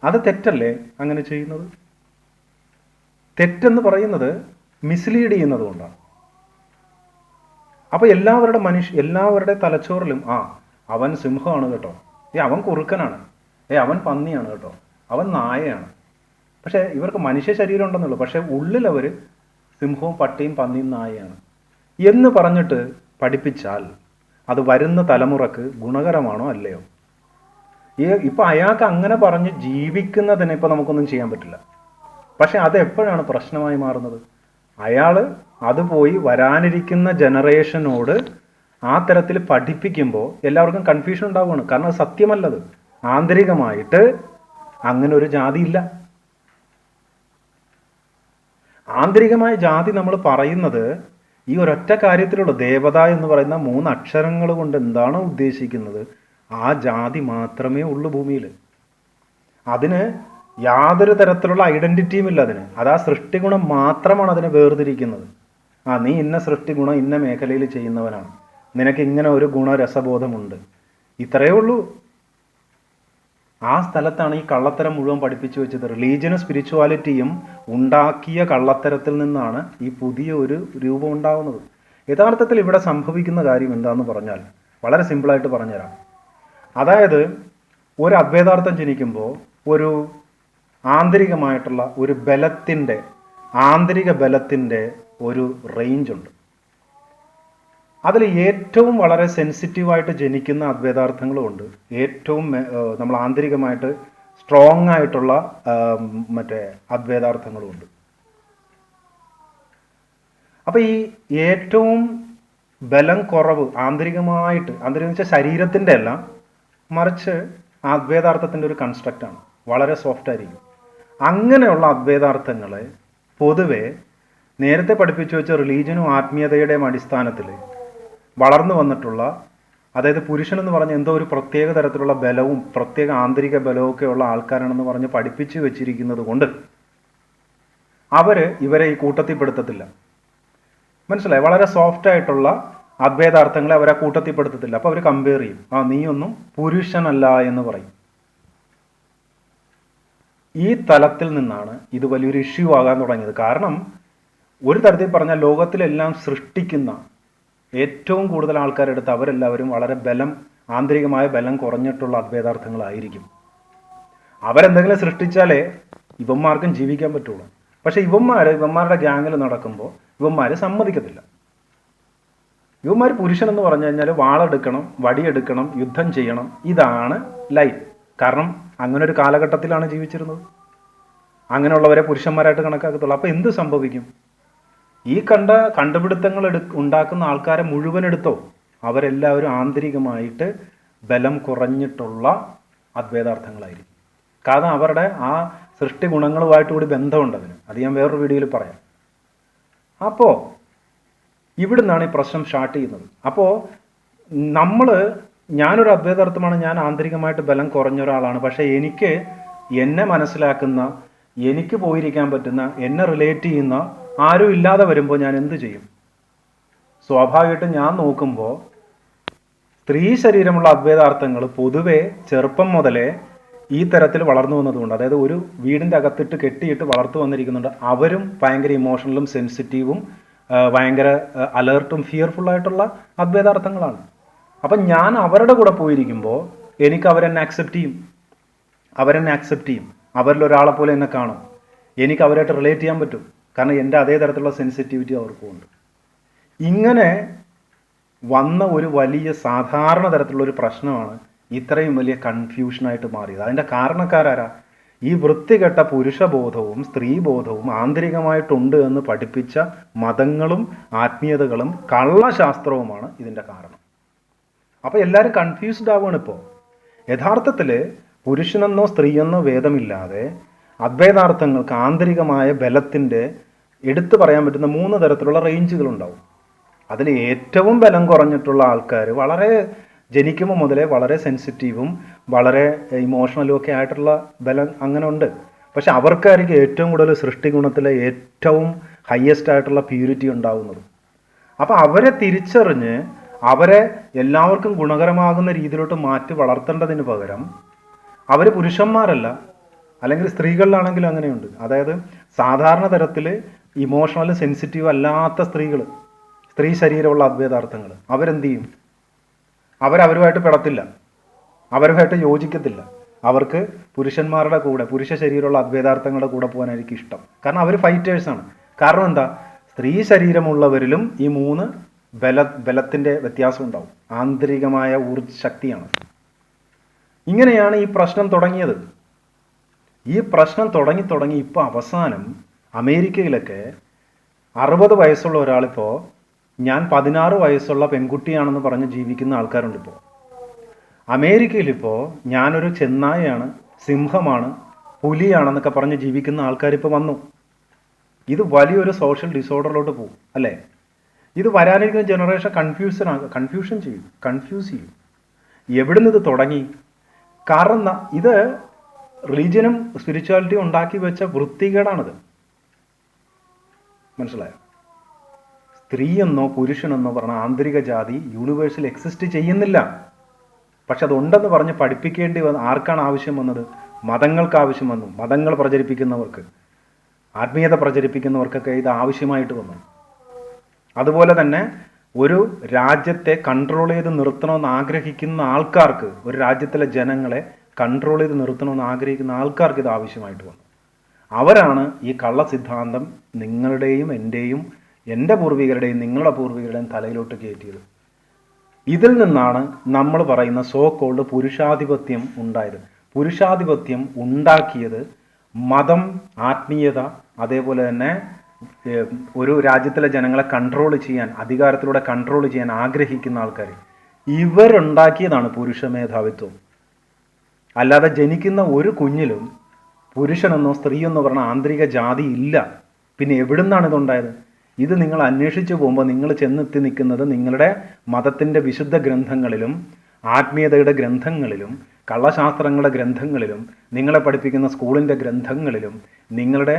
അത് തെറ്റല്ലേ അങ്ങനെ ചെയ്യുന്നത്? തെറ്റെന്ന് പറയുന്നത് മിസ്ലീഡ് ചെയ്യുന്നത് കൊണ്ടാണ്. അപ്പോൾ എല്ലാവരുടെ തലച്ചോറിലും അവൻ സിംഹമാണ് കേട്ടോ, അവൻ കുറുക്കനാണ്, അവൻ പന്നിയാണ് കേട്ടോ, അവൻ നായയാണ്. പക്ഷേ ഇവർക്ക് മനുഷ്യ ശരീരം ഉണ്ടെന്നുള്ളൂ, പക്ഷേ ഉള്ളിലവർ സിംഹവും പട്ടിയും പന്നിയും നായയാണ് എന്ന് പറഞ്ഞിട്ട് പഠിപ്പിച്ചാൽ അത് വരുന്ന തലമുറക്ക് ഗുണകരമാണോ അല്ലയോ? ഇപ്പം അയാൾക്ക് അങ്ങനെ പറഞ്ഞ് ജീവിക്കുന്നതിന് ഇപ്പം നമുക്കൊന്നും ചെയ്യാൻ പറ്റില്ല. പക്ഷെ അത് എപ്പോഴാണ് പ്രശ്നമായി മാറുന്നത്? അയാൾ അത് പോയി വരാനിരിക്കുന്ന ജനറേഷനോട് ആ തരത്തിൽ പഠിപ്പിക്കുമ്പോൾ എല്ലാവർക്കും കൺഫ്യൂഷൻ ഉണ്ടാവുകയാണ്. കാരണം അത് സത്യമല്ലത്. ആന്തരികമായിട്ട് അങ്ങനെ ഒരു ജാതി ഇല്ല. ആന്തരികമായ ജാതി നമ്മൾ പറയുന്നത് ഈ ഒരൊറ്റ കാര്യത്തിലുള്ള ദേവത എന്ന് പറയുന്ന 3 അക്ഷരങ്ങൾ കൊണ്ട് എന്താണ് ഉദ്ദേശിക്കുന്നത്? ആ ജാതി മാത്രമേ ഉള്ളൂ ഭൂമിയിൽ. അതിന് യാതൊരു തരത്തിലുള്ള ഐഡന്റിറ്റിയും ഇല്ല. അത് ആ സൃഷ്ടിഗുണം മാത്രമാണ് അതിനെ വേർതിരിക്കുന്നത്. നീ ഇന്ന സൃഷ്ടിഗുണം ഇന്ന മേഖലയിൽ ചെയ്യുന്നവനാണ്, നിനക്ക് ഇങ്ങനെ ഒരു ഗുണരസബോധമുണ്ട്, ഇത്രയേ ഉള്ളൂ. ആ സ്ഥലത്താണ് ഈ കള്ളത്തരം മുഴുവൻ പഠിപ്പിച്ചു വെച്ചത്. റിലീജിയനും സ്പിരിച്വാലിറ്റിയും ഉണ്ടാക്കിയ കള്ളത്തരത്തിൽ നിന്നാണ് ഈ പുതിയ ഒരു രൂപം ഉണ്ടാകുന്നത്. യഥാർത്ഥത്തിൽ ഇവിടെ സംഭവിക്കുന്ന കാര്യം എന്താണെന്ന് പറഞ്ഞാൽ വളരെ സിമ്പിളായിട്ട് പറഞ്ഞുതരാം. അതായത് ഒരു അദ്വൈതാർത്ഥം ജനിക്കുമ്പോൾ ഒരു ആന്തരികമായിട്ടുള്ള ഒരു ആന്തരിക ബലത്തിൻ്റെ ഒരു റേഞ്ച് ഉണ്ട്. അതിൽ ഏറ്റവും വളരെ സെൻസിറ്റീവായിട്ട് ജനിക്കുന്ന അദ്വൈതാർത്ഥങ്ങളുമുണ്ട്, ഏറ്റവും നമ്മൾ ആന്തരികമായിട്ട് സ്ട്രോങ് ആയിട്ടുള്ള അദ്വൈതാർത്ഥങ്ങളുമുണ്ട്. അപ്പം ഈ ഏറ്റവും ബലം കുറവ് ആന്തരികം വെച്ചാൽ ശരീരത്തിൻ്റെ അല്ല, മറിച്ച് അദ്വൈതാർത്ഥത്തിൻ്റെ ഒരു കൺസ്ട്രക്റ്റാണ്, വളരെ സോഫ്റ്റ് ആയിരിക്കും. അങ്ങനെയുള്ള അദ്വൈതാർത്ഥങ്ങളെ പൊതുവെ നേരത്തെ പഠിപ്പിച്ചു വെച്ച റിലീജിയനും ആത്മീയതയുടെയും അടിസ്ഥാനത്തിൽ വളർന്നു വന്നിട്ടുള്ള, അതായത് പുരുഷൻ എന്ന് പറഞ്ഞ എന്തോ ഒരു പ്രത്യേക തരത്തിലുള്ള ബലവും പ്രത്യേക ആന്തരിക ബലവും ഒക്കെ ഉള്ള ആൾക്കാരാണെന്ന് പറഞ്ഞ് പഠിപ്പിച്ചു വെച്ചിരിക്കുന്നത് കൊണ്ട് ഇവരെ ഈ കൂട്ടത്തിൽപ്പെടുത്തത്തില്ല. മനസ്സിലായി? വളരെ സോഫ്റ്റ് ആയിട്ടുള്ള അദ്വൈതാർത്ഥങ്ങളെ അവരെ കൂട്ടത്തിൽപ്പെടുത്തത്തില്ല. അപ്പോൾ അവർ കമ്പയർ ചെയ്യും, നീയൊന്നും പുരുഷനല്ല എന്ന് പറയും. ഈ തലത്തിൽ നിന്നാണ് ഇത് വലിയൊരു ഇഷ്യൂ ആകാൻ തുടങ്ങിയത്. കാരണം ഒരു തരത്തിൽ പറഞ്ഞാൽ ലോകത്തിലെല്ലാം സൃഷ്ടിക്കുന്ന ഏറ്റവും കൂടുതൽ ആൾക്കാരെടുത്ത് അവരെല്ലാവരും വളരെ ആന്തരികമായ ബലം കുറഞ്ഞിട്ടുള്ള അദ്വൈതാർത്ഥങ്ങളായിരിക്കും. അവരെന്തെങ്കിലും സൃഷ്ടിച്ചാലേ ഇവന്മാർക്കും ജീവിക്കാൻ പറ്റുള്ളൂ. പക്ഷെ ഇവന്മാരുടെ ഗ്യാങ്ങിൽ നടക്കുമ്പോൾ ഇവന്മാർ സമ്മതിക്കത്തില്ല. ഇവന്മാർ പുരുഷൻ എന്ന് പറഞ്ഞു കഴിഞ്ഞാൽ വാളെടുക്കണം, വടിയെടുക്കണം, യുദ്ധം ചെയ്യണം, ഇതാണ് ലൈഫ്. കാരണം അങ്ങനെ ഒരു കാലഘട്ടത്തിലാണ് ജീവിച്ചിരുന്നത്. അങ്ങനെയുള്ളവരെ പുരുഷന്മാരായിട്ട് കണക്കാക്കത്തുള്ളൂ. അപ്പോൾ എന്ത് സംഭവിക്കും? ഈ കണ്ടുപിടുത്തങ്ങൾ ഉണ്ടാക്കുന്ന ആൾക്കാരെ മുഴുവൻ എടുത്തോ, അവരെല്ലാവരും ആന്തരികമായിട്ട് ബലം കുറഞ്ഞിട്ടുള്ള അദ്വൈതാർത്ഥങ്ങളായിരിക്കും. കാരണം അവരുടെ ആ സൃഷ്ടി ഗുണങ്ങളുമായിട്ട് കൂടി ബന്ധമുണ്ട് അതിന്. അത് ഞാൻ വേറൊരു വീഡിയോയിൽ പറയാം. അപ്പോൾ ഇവിടുന്നാണ് ഈ പ്രശ്നം സ്റ്റാർട്ട് ചെയ്യുന്നത്. അപ്പോൾ ഞാനൊരു അദ്വൈതാർത്ഥമാണ്, ഞാൻ ആന്തരികമായിട്ട് ബലം കുറഞ്ഞ ഒരാളാണ്, പക്ഷേ എന്നെ മനസ്സിലാക്കുന്ന, എനിക്ക് പോയിരിക്കാൻ പറ്റുന്ന, എന്നെ റിലേറ്റ് ചെയ്യുന്ന ആരും ഇല്ലാതെ വരുമ്പോൾ ഞാൻ എന്ത് ചെയ്യും? സ്വാഭാവികമായിട്ടും ഞാൻ നോക്കുമ്പോൾ സ്ത്രീ ശരീരമുള്ള അദ്വൈതാർത്ഥങ്ങൾ പൊതുവെ ചെറുപ്പം മുതലേ ഈ തരത്തിൽ വളർന്നു വന്നതുകൊണ്ട്, അതായത് ഒരു വീടിൻ്റെ അകത്തിട്ട് കെട്ടിയിട്ട് വളർത്തു വന്നിരിക്കുന്നുണ്ട്. അവരും ഭയങ്കര ഇമോഷണലും സെൻസിറ്റീവും ഭയങ്കര അലേർട്ടും ഫിയർഫുള്ളായിട്ടുള്ള അദ്വൈതാർത്ഥങ്ങളാണ്. അപ്പം ഞാൻ അവരുടെ കൂടെ പോയിരിക്കുമ്പോൾ എനിക്ക് അവരെന്നെ അക്സെപ്റ്റ് ചെയ്യും. അവരിലൊരാളെ പോലെ എന്നെ കാണും. എനിക്ക് അവരായിട്ട് റിലേറ്റ് ചെയ്യാൻ പറ്റും. കാരണം എൻ്റെ അതേ തരത്തിലുള്ള സെൻസിറ്റിവിറ്റി അവർക്കും ഉണ്ട്. ഇങ്ങനെ വന്ന ഒരു വലിയ സാധാരണ തരത്തിലുള്ള ഒരു പ്രശ്നമാണ് ഇത്രയും വലിയ കൺഫ്യൂഷനായിട്ട് മാറിയത്. അതിൻ്റെ കാരണക്കാരാരാ? ഈ വൃത്തികെട്ട പുരുഷബോധവും സ്ത്രീബോധവും ആന്തരികമായിട്ടുണ്ട് എന്ന് പഠിപ്പിച്ച മതങ്ങളും ആത്മീയതകളും കള്ളശാസ്ത്രവുമാണ് ഇതിൻ്റെ കാരണം. അപ്പോൾ എല്ലാവരും കൺഫ്യൂസ്ഡ് ആവുകയാണ് ഇപ്പോൾ. യഥാർത്ഥത്തിൽ പുരുഷനെന്നോ സ്ത്രീയെന്നോ ഭേദമില്ലാതെ അദ്വൈതാർത്ഥങ്ങൾക്ക് ആന്തരികമായ ബലത്തിൻ്റെ എടുത്തു പറയാൻ പറ്റുന്ന 3 തരത്തിലുള്ള റേഞ്ചുകളുണ്ടാവും. അതിൽ ഏറ്റവും ബലം കുറഞ്ഞിട്ടുള്ള ആൾക്കാർ വളരെ ജനിക്കുമ്പോൾ മുതലേ വളരെ സെൻസിറ്റീവും വളരെ ഇമോഷണലും ഒക്കെ ആയിട്ടുള്ള ബലം അങ്ങനെ ഉണ്ട്. പക്ഷെ അവർക്കായിരിക്കും ഏറ്റവും കൂടുതൽ സൃഷ്ടി ഗുണത്തിലെ ഏറ്റവും ഹയസ്റ്റ് ആയിട്ടുള്ള പ്യൂരിറ്റി ഉണ്ടാവുന്നത്. അപ്പോൾ അവരെ തിരിച്ചറിഞ്ഞ് അവരെ എല്ലാവർക്കും ഗുണകരമാകുന്ന രീതിയിലോട്ട് മാറ്റി വളർത്തേണ്ടതിന് പകരം അവർ പുരുഷന്മാരല്ല, അല്ലെങ്കിൽ സ്ത്രീകളിലാണെങ്കിലും അങ്ങനെയുണ്ട്. അതായത് സാധാരണ തരത്തിൽ ഇമോഷണൽ സെൻസിറ്റീവ് അല്ലാത്ത സ്ത്രീ ശരീരമുള്ള അദ്വൈതാർത്ഥങ്ങൾ അവരെന്ത് ചെയ്യും? അവരുമായിട്ട് പെടത്തില്ല, അവരുമായിട്ട് യോജിക്കത്തില്ല. അവർക്ക് പുരുഷന്മാരുടെ കൂടെ, പുരുഷ ശരീരമുള്ള അദ്വൈതാർത്ഥങ്ങളുടെ കൂടെ പോകാനായിരിക്കും ഇഷ്ടം. കാരണം അവർ ഫൈറ്റേഴ്സാണ്. കാരണം എന്താ? സ്ത്രീ ശരീരമുള്ളവരിലും ഈ 3 ബലത്തിൻ്റെ വ്യത്യാസം ഉണ്ടാവും. ആന്തരികമായ ഊർജ്ജ ശക്തിയാണ്. ഇങ്ങനെയാണ് ഈ പ്രശ്നം തുടങ്ങിയത്. ഈ പ്രശ്നം തുടങ്ങി ഇപ്പോൾ അവസാനം അമേരിക്കയിലൊക്കെ 60 വയസ്സുള്ള ഒരാളിപ്പോൾ ഞാൻ 16 വയസ്സുള്ള പെൺകുട്ടിയാണെന്ന് പറഞ്ഞ് ജീവിക്കുന്ന ആൾക്കാരുണ്ട്. ഇപ്പോൾ അമേരിക്കയിലിപ്പോൾ ഞാനൊരു ചെന്നായയാണ്, സിംഹമാണ്, പുലിയാണെന്നൊക്കെ പറഞ്ഞ് ജീവിക്കുന്ന ആൾക്കാരിപ്പോൾ വന്നു. ഇത് വലിയൊരു സോഷ്യൽ ഡിസോർഡറിലോട്ട് പോകും അല്ലേ? ഇത് വരാനിരിക്കുന്ന ജനറേഷൻ കൺഫ്യൂസ് ചെയ്യും. എവിടുന്ന് ഇത് തുടങ്ങി? കാരണം ഇത് റിലീജിയനും സ്പിരിച്വാലിറ്റിയും ഉണ്ടാക്കി വെച്ച വൃത്തികേടാണിത്. മനസ്സിലായോ? സ്ത്രീയെന്നോ പുരുഷനെന്നോ പറഞ്ഞ ആന്തരിക ജാതി യൂണിവേഴ്സിൽ എക്സിസ്റ്റ് ചെയ്യുന്നില്ല. പക്ഷെ അതുണ്ടെന്ന് പറഞ്ഞ് പഠിപ്പിക്കേണ്ടി ആർക്കാണ് ആവശ്യം വന്നത്? മതങ്ങൾക്ക് ആവശ്യം വന്നു. മതങ്ങൾ പ്രചരിപ്പിക്കുന്നവർക്ക്, ആത്മീയത പ്രചരിപ്പിക്കുന്നവർക്കൊക്കെ ഇത് ആവശ്യമായിട്ട് വന്നു. അതുപോലെ തന്നെ ഒരു രാജ്യത്തെ കൺട്രോൾ ചെയ്ത് നിർത്തണമെന്ന് ആഗ്രഹിക്കുന്ന ആൾക്കാർക്ക്, ഒരു രാജ്യത്തിലെ ജനങ്ങളെ കൺട്രോൾ ചെയ്ത് നിർത്തണമെന്ന് ആഗ്രഹിക്കുന്ന ആൾക്കാർക്ക് ഇത് ആവശ്യമായിട്ട് വന്നു. അവരാണ് ഈ കള്ള സിദ്ധാന്തം നിങ്ങളുടെയും എൻ്റെയും, എൻ്റെ പൂർവികരുടെയും നിങ്ങളുടെ പൂർവികരുടെയും തലയിലോട്ട് കയറ്റിയത്. ഇതിൽ നിന്നാണ് നമ്മൾ പറയുന്ന സോ കോൾഡ് പുരുഷാധിപത്യം ഉണ്ടായത്. പുരുഷാധിപത്യം ഉണ്ടാക്കിയത് മതം, ആത്മീയത, അതേപോലെ തന്നെ ഒരു രാജ്യത്തിലെ ജനങ്ങളെ കൺട്രോൾ ചെയ്യാൻ, അധികാരത്തിലൂടെ കൺട്രോൾ ചെയ്യാൻ ആഗ്രഹിക്കുന്ന ആൾക്കാർ, ഇവരുണ്ടാക്കിയതാണ് പുരുഷ മേധാവിത്വം. അല്ലാതെ ജനിക്കുന്ന ഒരു കുഞ്ഞിലും പുരുഷനെന്നോ സ്ത്രീയെന്നോ പറഞ്ഞ ആന്തരിക ജാതി ഇല്ല. പിന്നെ എവിടുന്നാണ് ഇതുണ്ടായത്? ഇത് നിങ്ങൾ അന്വേഷിച്ചു പോകുമ്പോൾ നിങ്ങൾ ചെന്നെത്തി നിൽക്കുന്നത് നിങ്ങളുടെ മതത്തിൻ്റെ വിശുദ്ധ ഗ്രന്ഥങ്ങളിലും ആത്മീയതയുടെ ഗ്രന്ഥങ്ങളിലും കള്ളശാസ്ത്രങ്ങളുടെ ഗ്രന്ഥങ്ങളിലും നിങ്ങളെ പഠിപ്പിക്കുന്ന സ്കൂളിൻ്റെ ഗ്രന്ഥങ്ങളിലും നിങ്ങളുടെ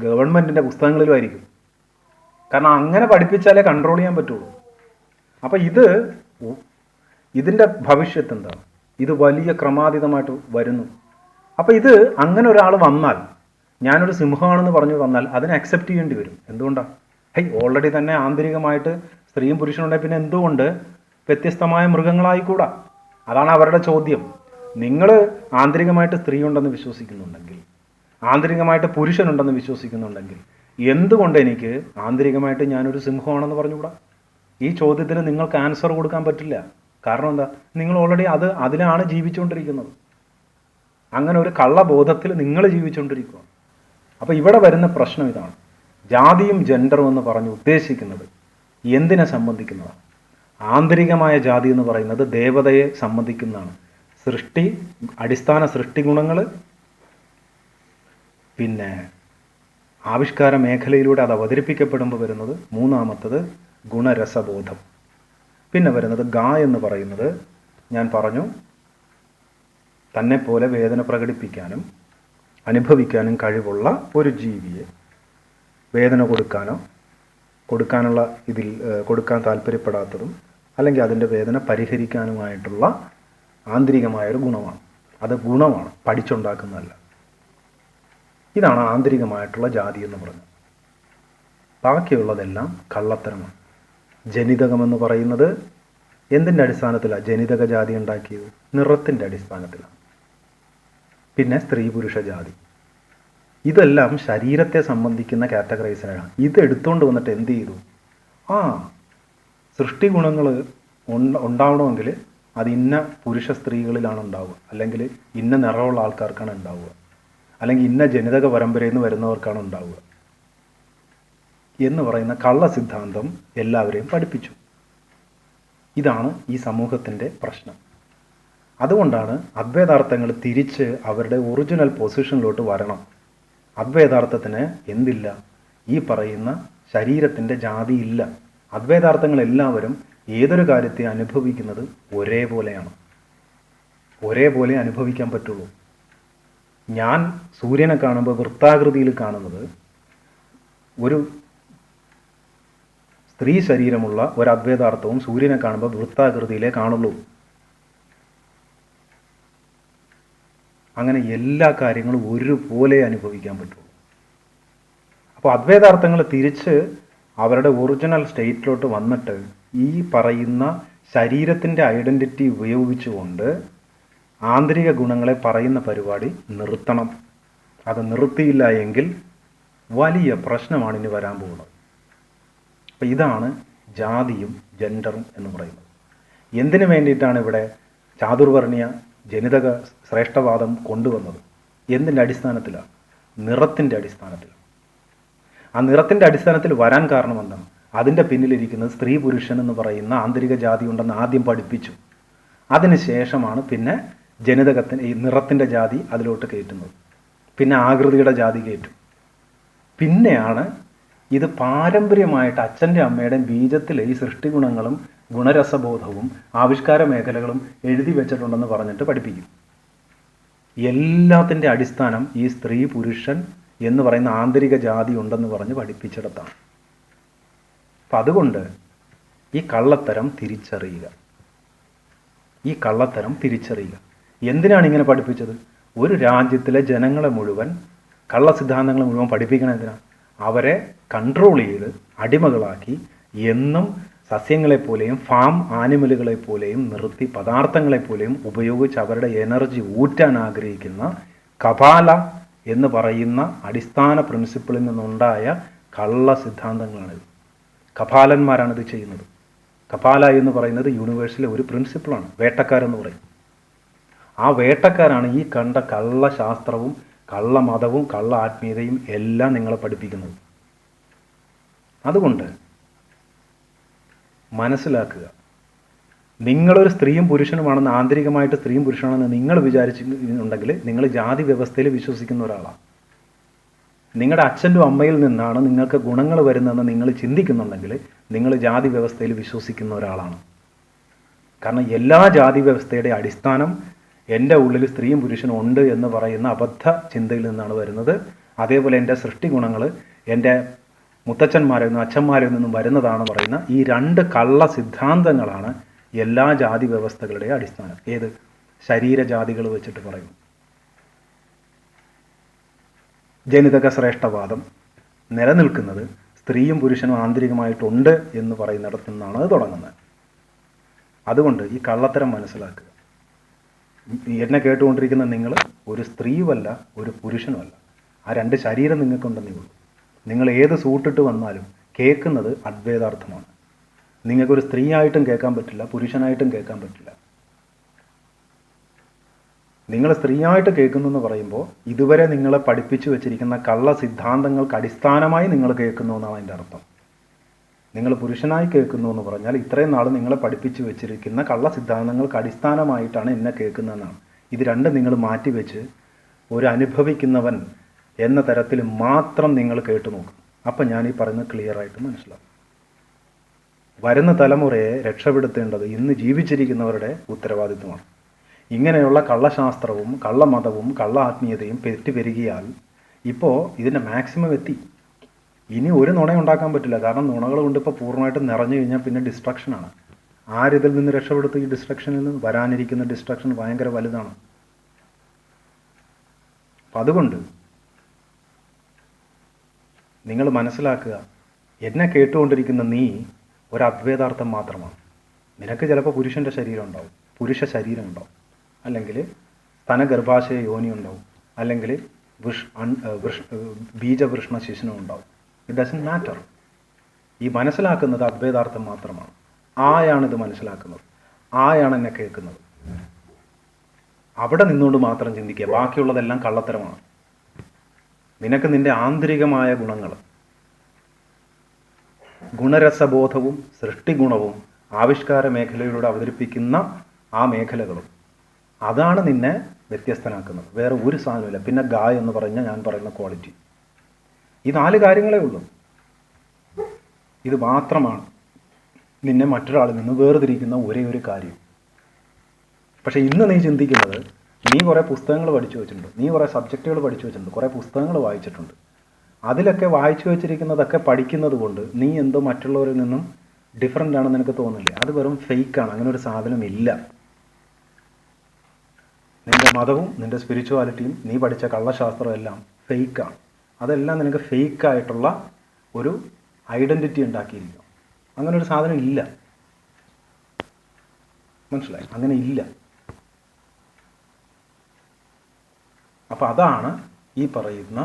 ഗവൺമെൻറ്റിൻ്റെ പുസ്തകങ്ങളിലും ആയിരിക്കും. കാരണം അങ്ങനെ പഠിപ്പിച്ചാലേ കൺട്രോൾ ചെയ്യാൻ പറ്റുള്ളൂ. അപ്പം ഇതിൻ്റെ ഭവിഷ്യത്ത് എന്താണ്? ഇത് വലിയ ക്രമാതീതമായിട്ട് വരുന്നു. അപ്പോൾ ഇത് അങ്ങനെ ഒരാൾ വന്നാൽ, ഞാനൊരു സിംഹമാണെന്ന് പറഞ്ഞു വന്നാൽ അതിനെ അക്സെപ്റ്റ് ചെയ്യേണ്ടി വരും. എന്തുകൊണ്ടാണ്? ഓൾറെഡി തന്നെ ആന്തരികമായിട്ട് സ്ത്രീയും പുരുഷനുണ്ടെങ്കിൽ പിന്നെ എന്തുകൊണ്ട് വ്യത്യസ്തമായ മൃഗങ്ങളായിക്കൂടാ? അതാണ് അവരുടെ ചോദ്യം. നിങ്ങൾ ആന്തരികമായിട്ട് സ്ത്രീ ഉണ്ടെന്ന് വിശ്വസിക്കുന്നുണ്ടെങ്കിൽ, ആന്തരികമായിട്ട് പുരുഷനുണ്ടെന്ന് വിശ്വസിക്കുന്നുണ്ടെങ്കിൽ, എന്തുകൊണ്ട് എനിക്ക് ആന്തരികമായിട്ട് ഞാനൊരു സിംഹമാണെന്ന് പറഞ്ഞുകൂടാ? ഈ ചോദ്യത്തിന് നിങ്ങൾക്ക് ആൻസർ കൊടുക്കാൻ പറ്റില്ല. കാരണം എന്താ? നിങ്ങൾ ഓൾറെഡി അതിലാണ് ജീവിച്ചുകൊണ്ടിരിക്കുന്നത്. അങ്ങനെ ഒരു കള്ളബോധത്തിൽ നിങ്ങൾ ജീവിച്ചുകൊണ്ടിരിക്കുക. അപ്പോൾ ഇവിടെ വരുന്ന പ്രശ്നം ഇതാണ്. ജാതിയും ജെൻഡറും എന്ന് പറഞ്ഞ് ഉദ്ദേശിക്കുന്നത് എന്തിനെ സംബന്ധിക്കുന്നതാണ്? ആന്തരികമായ ജാതി എന്ന് പറയുന്നത് ദേവതയെ സംബന്ധിക്കുന്നതാണ്. അടിസ്ഥാന സൃഷ്ടി ഗുണങ്ങൾ, പിന്നെ ആവിഷ്കാര മേഖലയിലൂടെ അത് അവതരിപ്പിക്കപ്പെടുമ്പോൾ വരുന്നത് മൂന്നാമത്തത് ഗുണരസബോധം. പിന്നെ വരുന്നത് എന്ന് പറയുന്നത് ഞാൻ പറഞ്ഞു, തന്നെപ്പോലെ വേദന പ്രകടിപ്പിക്കാനും അനുഭവിക്കാനും കഴിവുള്ള ഒരു ജീവിയെ വേദന കൊടുക്കാനുള്ള ഇതിൽ കൊടുക്കാൻ താല്പര്യപ്പെടാത്തതും അല്ലെങ്കിൽ അതിൻ്റെ വേദന പരിഹരിക്കാനുമായിട്ടുള്ള ആന്തരികമായൊരു ഗുണമാണ്. അത് ഗുണമാണ്, പഠിച്ചുണ്ടാക്കുന്നതല്ല. ഇതാണ് ആന്തരികമായിട്ടുള്ള ജാതി എന്ന് പറയുന്നത്. ബാക്കിയുള്ളതെല്ലാം കള്ളത്തരമാണ്. ജനിതകമെന്ന് പറയുന്നത് എന്തിൻ്റെ അടിസ്ഥാനത്തിലാണ് ജനിതക ജാതി ഉണ്ടാക്കിയത്? നിറത്തിൻ്റെ അടിസ്ഥാനത്തിലാണ്. പിന്നെ സ്ത്രീ പുരുഷ ജാതി, ഇതെല്ലാം ശരീരത്തെ സംബന്ധിക്കുന്ന കാറ്റഗറൈസേഷനാണ്. ഇത് എടുത്തുകൊണ്ട് വന്നിട്ട് എന്ത് ചെയ്തു? ആ സൃഷ്ടി ഗുണങ്ങൾ ഉണ്ടാവണമെങ്കിൽ അത് ഇന്ന പുരുഷ സ്ത്രീകളിലാണ് ഉണ്ടാവുക, അല്ലെങ്കിൽ ഇന്ന നിറമുള്ള ആൾക്കാർക്കാണ് ഉണ്ടാവുക, അല്ലെങ്കിൽ ഇന്ന ജനിതക പരമ്പരയിൽ നിന്ന് വരുന്നവർക്കാണ് ഉണ്ടാവുക എന്ന് പറയുന്ന കള്ള സിദ്ധാന്തം എല്ലാവരെയും പഠിപ്പിച്ചു. ഇതാണ് ഈ സമൂഹത്തിൻ്റെ പ്രശ്നം. അതുകൊണ്ടാണ് അദ്വൈതാർത്ഥങ്ങൾ തിരിച്ച് അവരുടെ ഒറിജിനൽ പൊസിഷനിലോട്ട് വരണം. അദ്വൈതാർത്ഥത്തിന് എന്തില്ല? ഈ പറയുന്ന ശരീരത്തിൻ്റെ ജാതി ഇല്ല. അദ്വൈതാർത്ഥങ്ങൾ എല്ലാവരും ഏതൊരു കാര്യത്തെ അനുഭവിക്കുന്നത് ഒരേപോലെയാണ്. ഒരേപോലെ അനുഭവിക്കാൻ പറ്റുള്ളൂ. ഞാൻ സൂര്യനെ കാണുമ്പോൾ വൃത്താകൃതിയിൽ കാണുന്നത് ഒരു സ്ത്രീ ശരീരമുള്ള ഒരു അദ്വൈതാർത്ഥവും സൂര്യനെ കാണുമ്പോൾ വൃത്താകൃതിയിലേ കാണുള്ളൂ. അങ്ങനെ എല്ലാ കാര്യങ്ങളും ഒരുപോലെ അനുഭവിക്കാൻ പറ്റുള്ളൂ. അപ്പോൾ അദ്വൈതാർത്ഥങ്ങൾ തിരിച്ച് അവരുടെ ഒറിജിനൽ സ്റ്റേറ്റിലോട്ട് വന്നിട്ട് ഈ പറയുന്ന ശരീരത്തിൻ്റെ ഐഡൻറ്റിറ്റി ഉപയോഗിച്ചുകൊണ്ട് ആന്തരിക ഗുണങ്ങളെ പറയുന്ന പരിപാടി നിർത്തണം. അത് നിർത്തിയില്ല എങ്കിൽ വലിയ പ്രശ്നമാണ് ഇനി വരാൻ പോകുന്നത്. അപ്പം ഇതാണ് ജാതിയും ജെൻഡറും എന്ന് പറയുന്നത്. എന്തിനു വേണ്ടിയിട്ടാണ് ഇവിടെ ചാതുർവർണ്ണീയ ജനിതക ശ്രേഷ്ഠവാദം കൊണ്ടുവന്നത്? എന്തിൻ്റെ അടിസ്ഥാനത്തിലാണ്? നിറത്തിൻ്റെ അടിസ്ഥാനത്തിലാണ്. ആ നിറത്തിൻ്റെ അടിസ്ഥാനത്തിൽ വരാൻ കാരണം എന്താണ്? അതിൻ്റെ പിന്നിലിരിക്കുന്നത് സ്ത്രീ പുരുഷൻ എന്ന് പറയുന്ന ആന്തരിക ജാതി ഉണ്ടെന്ന് ആദ്യം പഠിപ്പിച്ചു. അതിനുശേഷമാണ് പിന്നെ ജനിതകത്തിന് ഈ നിറത്തിൻ്റെ ജാതി അതിലോട്ട് കയറ്റുന്നത്. പിന്നെ ആകൃതിയുടെ ജാതി കയറ്റും. പിന്നെയാണ് ഇത് പാരമ്പര്യമായിട്ട് അച്ഛൻ്റെ അമ്മയുടെയും ബീജത്തിൽ ഈ സൃഷ്ടിഗുണങ്ങളും ഗുണരസബോധവും ആവിഷ്കാര മേഖലകളും എഴുതി വെച്ചിട്ടുണ്ടെന്ന് പറഞ്ഞിട്ട് പഠിപ്പിക്കും. എല്ലാത്തിൻ്റെ അടിസ്ഥാനം ഈ സ്ത്രീ പുരുഷൻ എന്ന് പറയുന്ന ആന്തരിക ജാതി ഉണ്ടെന്ന് പറഞ്ഞ് പഠിപ്പിച്ചിടത്താണ്. അപ്പം അതുകൊണ്ട് ഈ കള്ളത്തരം തിരിച്ചറിയുക. ഈ കള്ളത്തരം തിരിച്ചറിയുക. എന്തിനാണ് ഇങ്ങനെ പഠിപ്പിച്ചത്? ഒരു രാജ്യത്തിലെ ജനങ്ങളെ മുഴുവൻ കള്ള സിദ്ധാന്തങ്ങളെ മുഴുവൻ പഠിപ്പിക്കണം. എന്തിനാണ്? അവരെ കൺട്രോൾ ചെയ്ത് അടിമകളാക്കി എന്നും സസ്യങ്ങളെപ്പോലെയും ഫാം ആനിമലുകളെപ്പോലെയും നിർത്തി പദാർത്ഥങ്ങളെപ്പോലെയും ഉപയോഗിച്ച് അവരുടെ എനർജി ഊറ്റാൻ ആഗ്രഹിക്കുന്ന കപാല എന്ന് പറയുന്ന അടിസ്ഥാന പ്രിൻസിപ്പിളിൽ നിന്നുണ്ടായ കള്ള സിദ്ധാന്തങ്ങളാണിത്. കപാലന്മാരാണിത് ചെയ്യുന്നത്. കപാല എന്ന് പറയുന്നത് യൂണിവേഴ്സിലെ ഒരു പ്രിൻസിപ്പിളാണ്. വേട്ടക്കാരെന്ന് പറയും. ആ വേട്ടക്കാരാണ് ഈ കണ്ട കള്ള ശാസ്ത്രവും കള്ള മതവും കള്ള ആത്മീയതയും എല്ലാം നിങ്ങളെ പഠിപ്പിക്കുന്നത്. അതുകൊണ്ട് മനസ്സിലാക്കുക, നിങ്ങളൊരു സ്ത്രീയും പുരുഷനുമാണെന്ന്, ആന്തരികമായിട്ട് സ്ത്രീയും പുരുഷനാണെന്ന് നിങ്ങൾ വിചാരിച്ചിട്ടുണ്ടെങ്കിൽ നിങ്ങൾ ജാതി വ്യവസ്ഥയിൽ വിശ്വസിക്കുന്ന ഒരാളാണ്. നിങ്ങളുടെ അച്ഛൻ്റെ അമ്മയിൽ നിന്നാണ് നിങ്ങൾക്ക് ഗുണങ്ങൾ വരുന്നതെന്ന് നിങ്ങൾ ചിന്തിക്കുന്നുണ്ടെങ്കിൽ നിങ്ങൾ ജാതി വ്യവസ്ഥയിൽ വിശ്വസിക്കുന്ന ഒരാളാണ്. കാരണം എല്ലാ ജാതി വ്യവസ്ഥയുടെ അടിസ്ഥാനം എൻ്റെ ഉള്ളിൽ സ്ത്രീയും പുരുഷനും ഉണ്ട് എന്ന് പറയുന്ന അബദ്ധ ചിന്തയിൽ നിന്നാണ് വരുന്നത്. അതേപോലെ എൻ്റെ സൃഷ്ടി ഗുണങ്ങൾ എൻ്റെ മുത്തച്ഛന്മാരിൽ നിന്നും അച്ഛന്മാരിൽ നിന്നും വരുന്നതാണ് പറയുന്ന ഈ രണ്ട് കള്ള സിദ്ധാന്തങ്ങളാണ് എല്ലാ ജാതി വ്യവസ്ഥകളുടെയും അടിസ്ഥാനം. ഏത്? ശരീരജാതികൾ വെച്ചിട്ട് പറയും. ജനിതക ശ്രേഷ്ഠവാദം നിലനിൽക്കുന്നത് സ്ത്രീയും പുരുഷനും ആന്തരികമായിട്ടുണ്ട് എന്ന് പറയുന്നിടത്തു നിന്നാണ് അത് തുടങ്ങുന്നത്. അതുകൊണ്ട് ഈ കള്ളത്തരം മനസ്സിലാക്കുക. എന്നെ കേട്ടുകൊണ്ടിരിക്കുന്ന നിങ്ങൾ ഒരു സ്ത്രീയുമല്ല ഒരു പുരുഷനുമല്ല. ആ രണ്ട് ശരീരം നിങ്ങൾക്കുണ്ടെന്നേ ഉള്ളൂ. നിങ്ങൾ ഏത് സൂട്ടിട്ട് വന്നാലും കേൾക്കുന്നത് അദ്വൈതാർത്ഥമാണ്. നിങ്ങൾക്കൊരു സ്ത്രീയായിട്ടും കേൾക്കാൻ പറ്റില്ല, പുരുഷനായിട്ടും കേൾക്കാൻ പറ്റില്ല. നിങ്ങൾ സ്ത്രീയായിട്ട് കേൾക്കുന്നു എന്ന് പറയുമ്പോൾ ഇതുവരെ നിങ്ങളെ പഠിപ്പിച്ചു വെച്ചിരിക്കുന്ന കള്ള സിദ്ധാന്തങ്ങൾക്ക് അടിസ്ഥാനമായി നിങ്ങൾ കേൾക്കുന്നു എന്നാണ് അതിൻ്റെ അർത്ഥം. നിങ്ങൾ പുരുഷനായി കേൾക്കുന്നു എന്ന് പറഞ്ഞാൽ ഇത്രയും നാൾ നിങ്ങളെ പഠിപ്പിച്ചു വെച്ചിരിക്കുന്ന കള്ള സിദ്ധാന്തങ്ങൾക്ക് അടിസ്ഥാനമായിട്ടാണ് എന്നെ കേൾക്കുന്നതെന്നാണ്. ഇത് രണ്ടും നിങ്ങൾ മാറ്റിവെച്ച് ഒരു അനുഭവിക്കുന്നവൻ എന്ന തരത്തിൽ മാത്രം നിങ്ങൾ കേട്ടു നോക്കും. അപ്പം ഞാൻ ഈ പറയുന്നത് ക്ലിയറായിട്ട് മനസ്സിലാവും. വരുന്ന തലമുറയെ രക്ഷപ്പെടുത്തേണ്ടത് ഇന്ന് ജീവിച്ചിരിക്കുന്നവരുടെ ഉത്തരവാദിത്വമാണ്. ഇങ്ങനെയുള്ള കള്ളശാസ്ത്രവും കള്ളമതവും കള്ള ആത്മീയതയും പെരുകിയാൽ ഇപ്പോൾ ഇതിൻ്റെ മാക്സിമം എത്തി. ഇനി ഒരു നുണ ഉണ്ടാക്കാൻ പറ്റില്ല. കാരണം നുണകൾ കൊണ്ട് ഇപ്പോൾ പൂർണ്ണമായിട്ടും നിറഞ്ഞു കഴിഞ്ഞാൽ പിന്നെ ഡിസ്ട്രക്ഷനാണ്. ആരിതിൽ നിന്ന് രക്ഷപ്പെടുത്തും? ഈ ഡിസ്ട്രക്ഷനിൽ നിന്ന് വരാനിരിക്കുന്ന ഡിസ്ട്രക്ഷൻ ഭയങ്കര വലുതാണ്. അപ്പം അതുകൊണ്ട് നിങ്ങൾ മനസ്സിലാക്കുക, എന്നെ കേട്ടുകൊണ്ടിരിക്കുന്ന നീ ഒരു അദ്വൈതാർത്ഥം മാത്രമാണ്. നിനക്ക് ചിലപ്പോൾ പുരുഷൻ്റെ ശരീരം ഉണ്ടാവും, പുരുഷ ശരീരം ഉണ്ടാവും, അല്ലെങ്കിൽ സ്തനഗർഭാശയ യോനി ഉണ്ടാവും, അല്ലെങ്കിൽ ബീജവൃഷ്ണ ശിശുനം ഉണ്ടാവും. It doesn't matter. ഈ മനസ്സിലാക്കുന്നത് അദ്വൈതാർത്ഥം മാത്രമാണ്. ആയാണിത് മനസ്സിലാക്കുന്നത്, ആയാണ് എന്നെ കേൾക്കുന്നത്. അവിടെ നിന്നുകൊണ്ട് മാത്രം ചിന്തിക്കുക. ബാക്കിയുള്ളതെല്ലാം കള്ളത്തരമാണ്. നിനക്ക് നിന്റെ ആന്തരികമായ ഗുണങ്ങൾ, ഗുണരസബോധവും സൃഷ്ടിഗുണവും ആവിഷ്കാര മേഖലയിലൂടെ അവതരിപ്പിക്കുന്ന ആ മേഖലകളും, അതാണ് നിന്നെ വ്യത്യസ്തനാക്കുന്നത്. വേറെ ഒരു സാധനമില്ല. പിന്നെ എന്ന് പറഞ്ഞ ഞാൻ പറയുന്ന ക്വാളിറ്റി, ഈ 4 കാര്യങ്ങളേ ഉള്ളൂ. ഇത് മാത്രമാണ് നിന്നെ മറ്റൊരാളിൽ നിന്ന് വേർതിരിക്കുന്ന ഒരേ ഒരു കാര്യം. പക്ഷെ ഇന്ന് നീ ചിന്തിക്കുന്നത്, നീ കുറേ പുസ്തകങ്ങൾ പഠിച്ചു വെച്ചിട്ടുണ്ട്, നീ കുറേ സബ്ജക്റ്റുകൾ പഠിച്ചു വെച്ചിട്ടുണ്ട്, കുറേ പുസ്തകങ്ങൾ വായിച്ചിട്ടുണ്ട്. അതിലൊക്കെ വായിച്ചു വെച്ചിരിക്കുന്നതൊക്കെ പഠിക്കുന്നത് കൊണ്ട് നീ എന്തോ മറ്റുള്ളവരിൽ നിന്നും ഡിഫറൻ്റ് ആണെന്ന് എനിക്ക് തോന്നില്ലേ? അത് വെറും ഫേക്കാണ്. അങ്ങനെ ഒരു സാധനം ഇല്ല. നിന്റെ മതവും നിന്റെ സ്പിരിച്വാലിറ്റിയും നീ പഠിച്ച കള്ളശാസ്ത്രവും എല്ലാം ഫേക്കാണ്. അതെല്ലാം നിനക്ക് ഫേക്കായിട്ടുള്ള ഒരു ഐഡൻറ്റിറ്റി ഉണ്ടാക്കിയിരിക്കും. അങ്ങനെ ഒരു സാധനം ഇല്ല. മനസ്സിലായി? അങ്ങനെ ഇല്ല. അപ്പം അതാണ് ഈ പറയുന്ന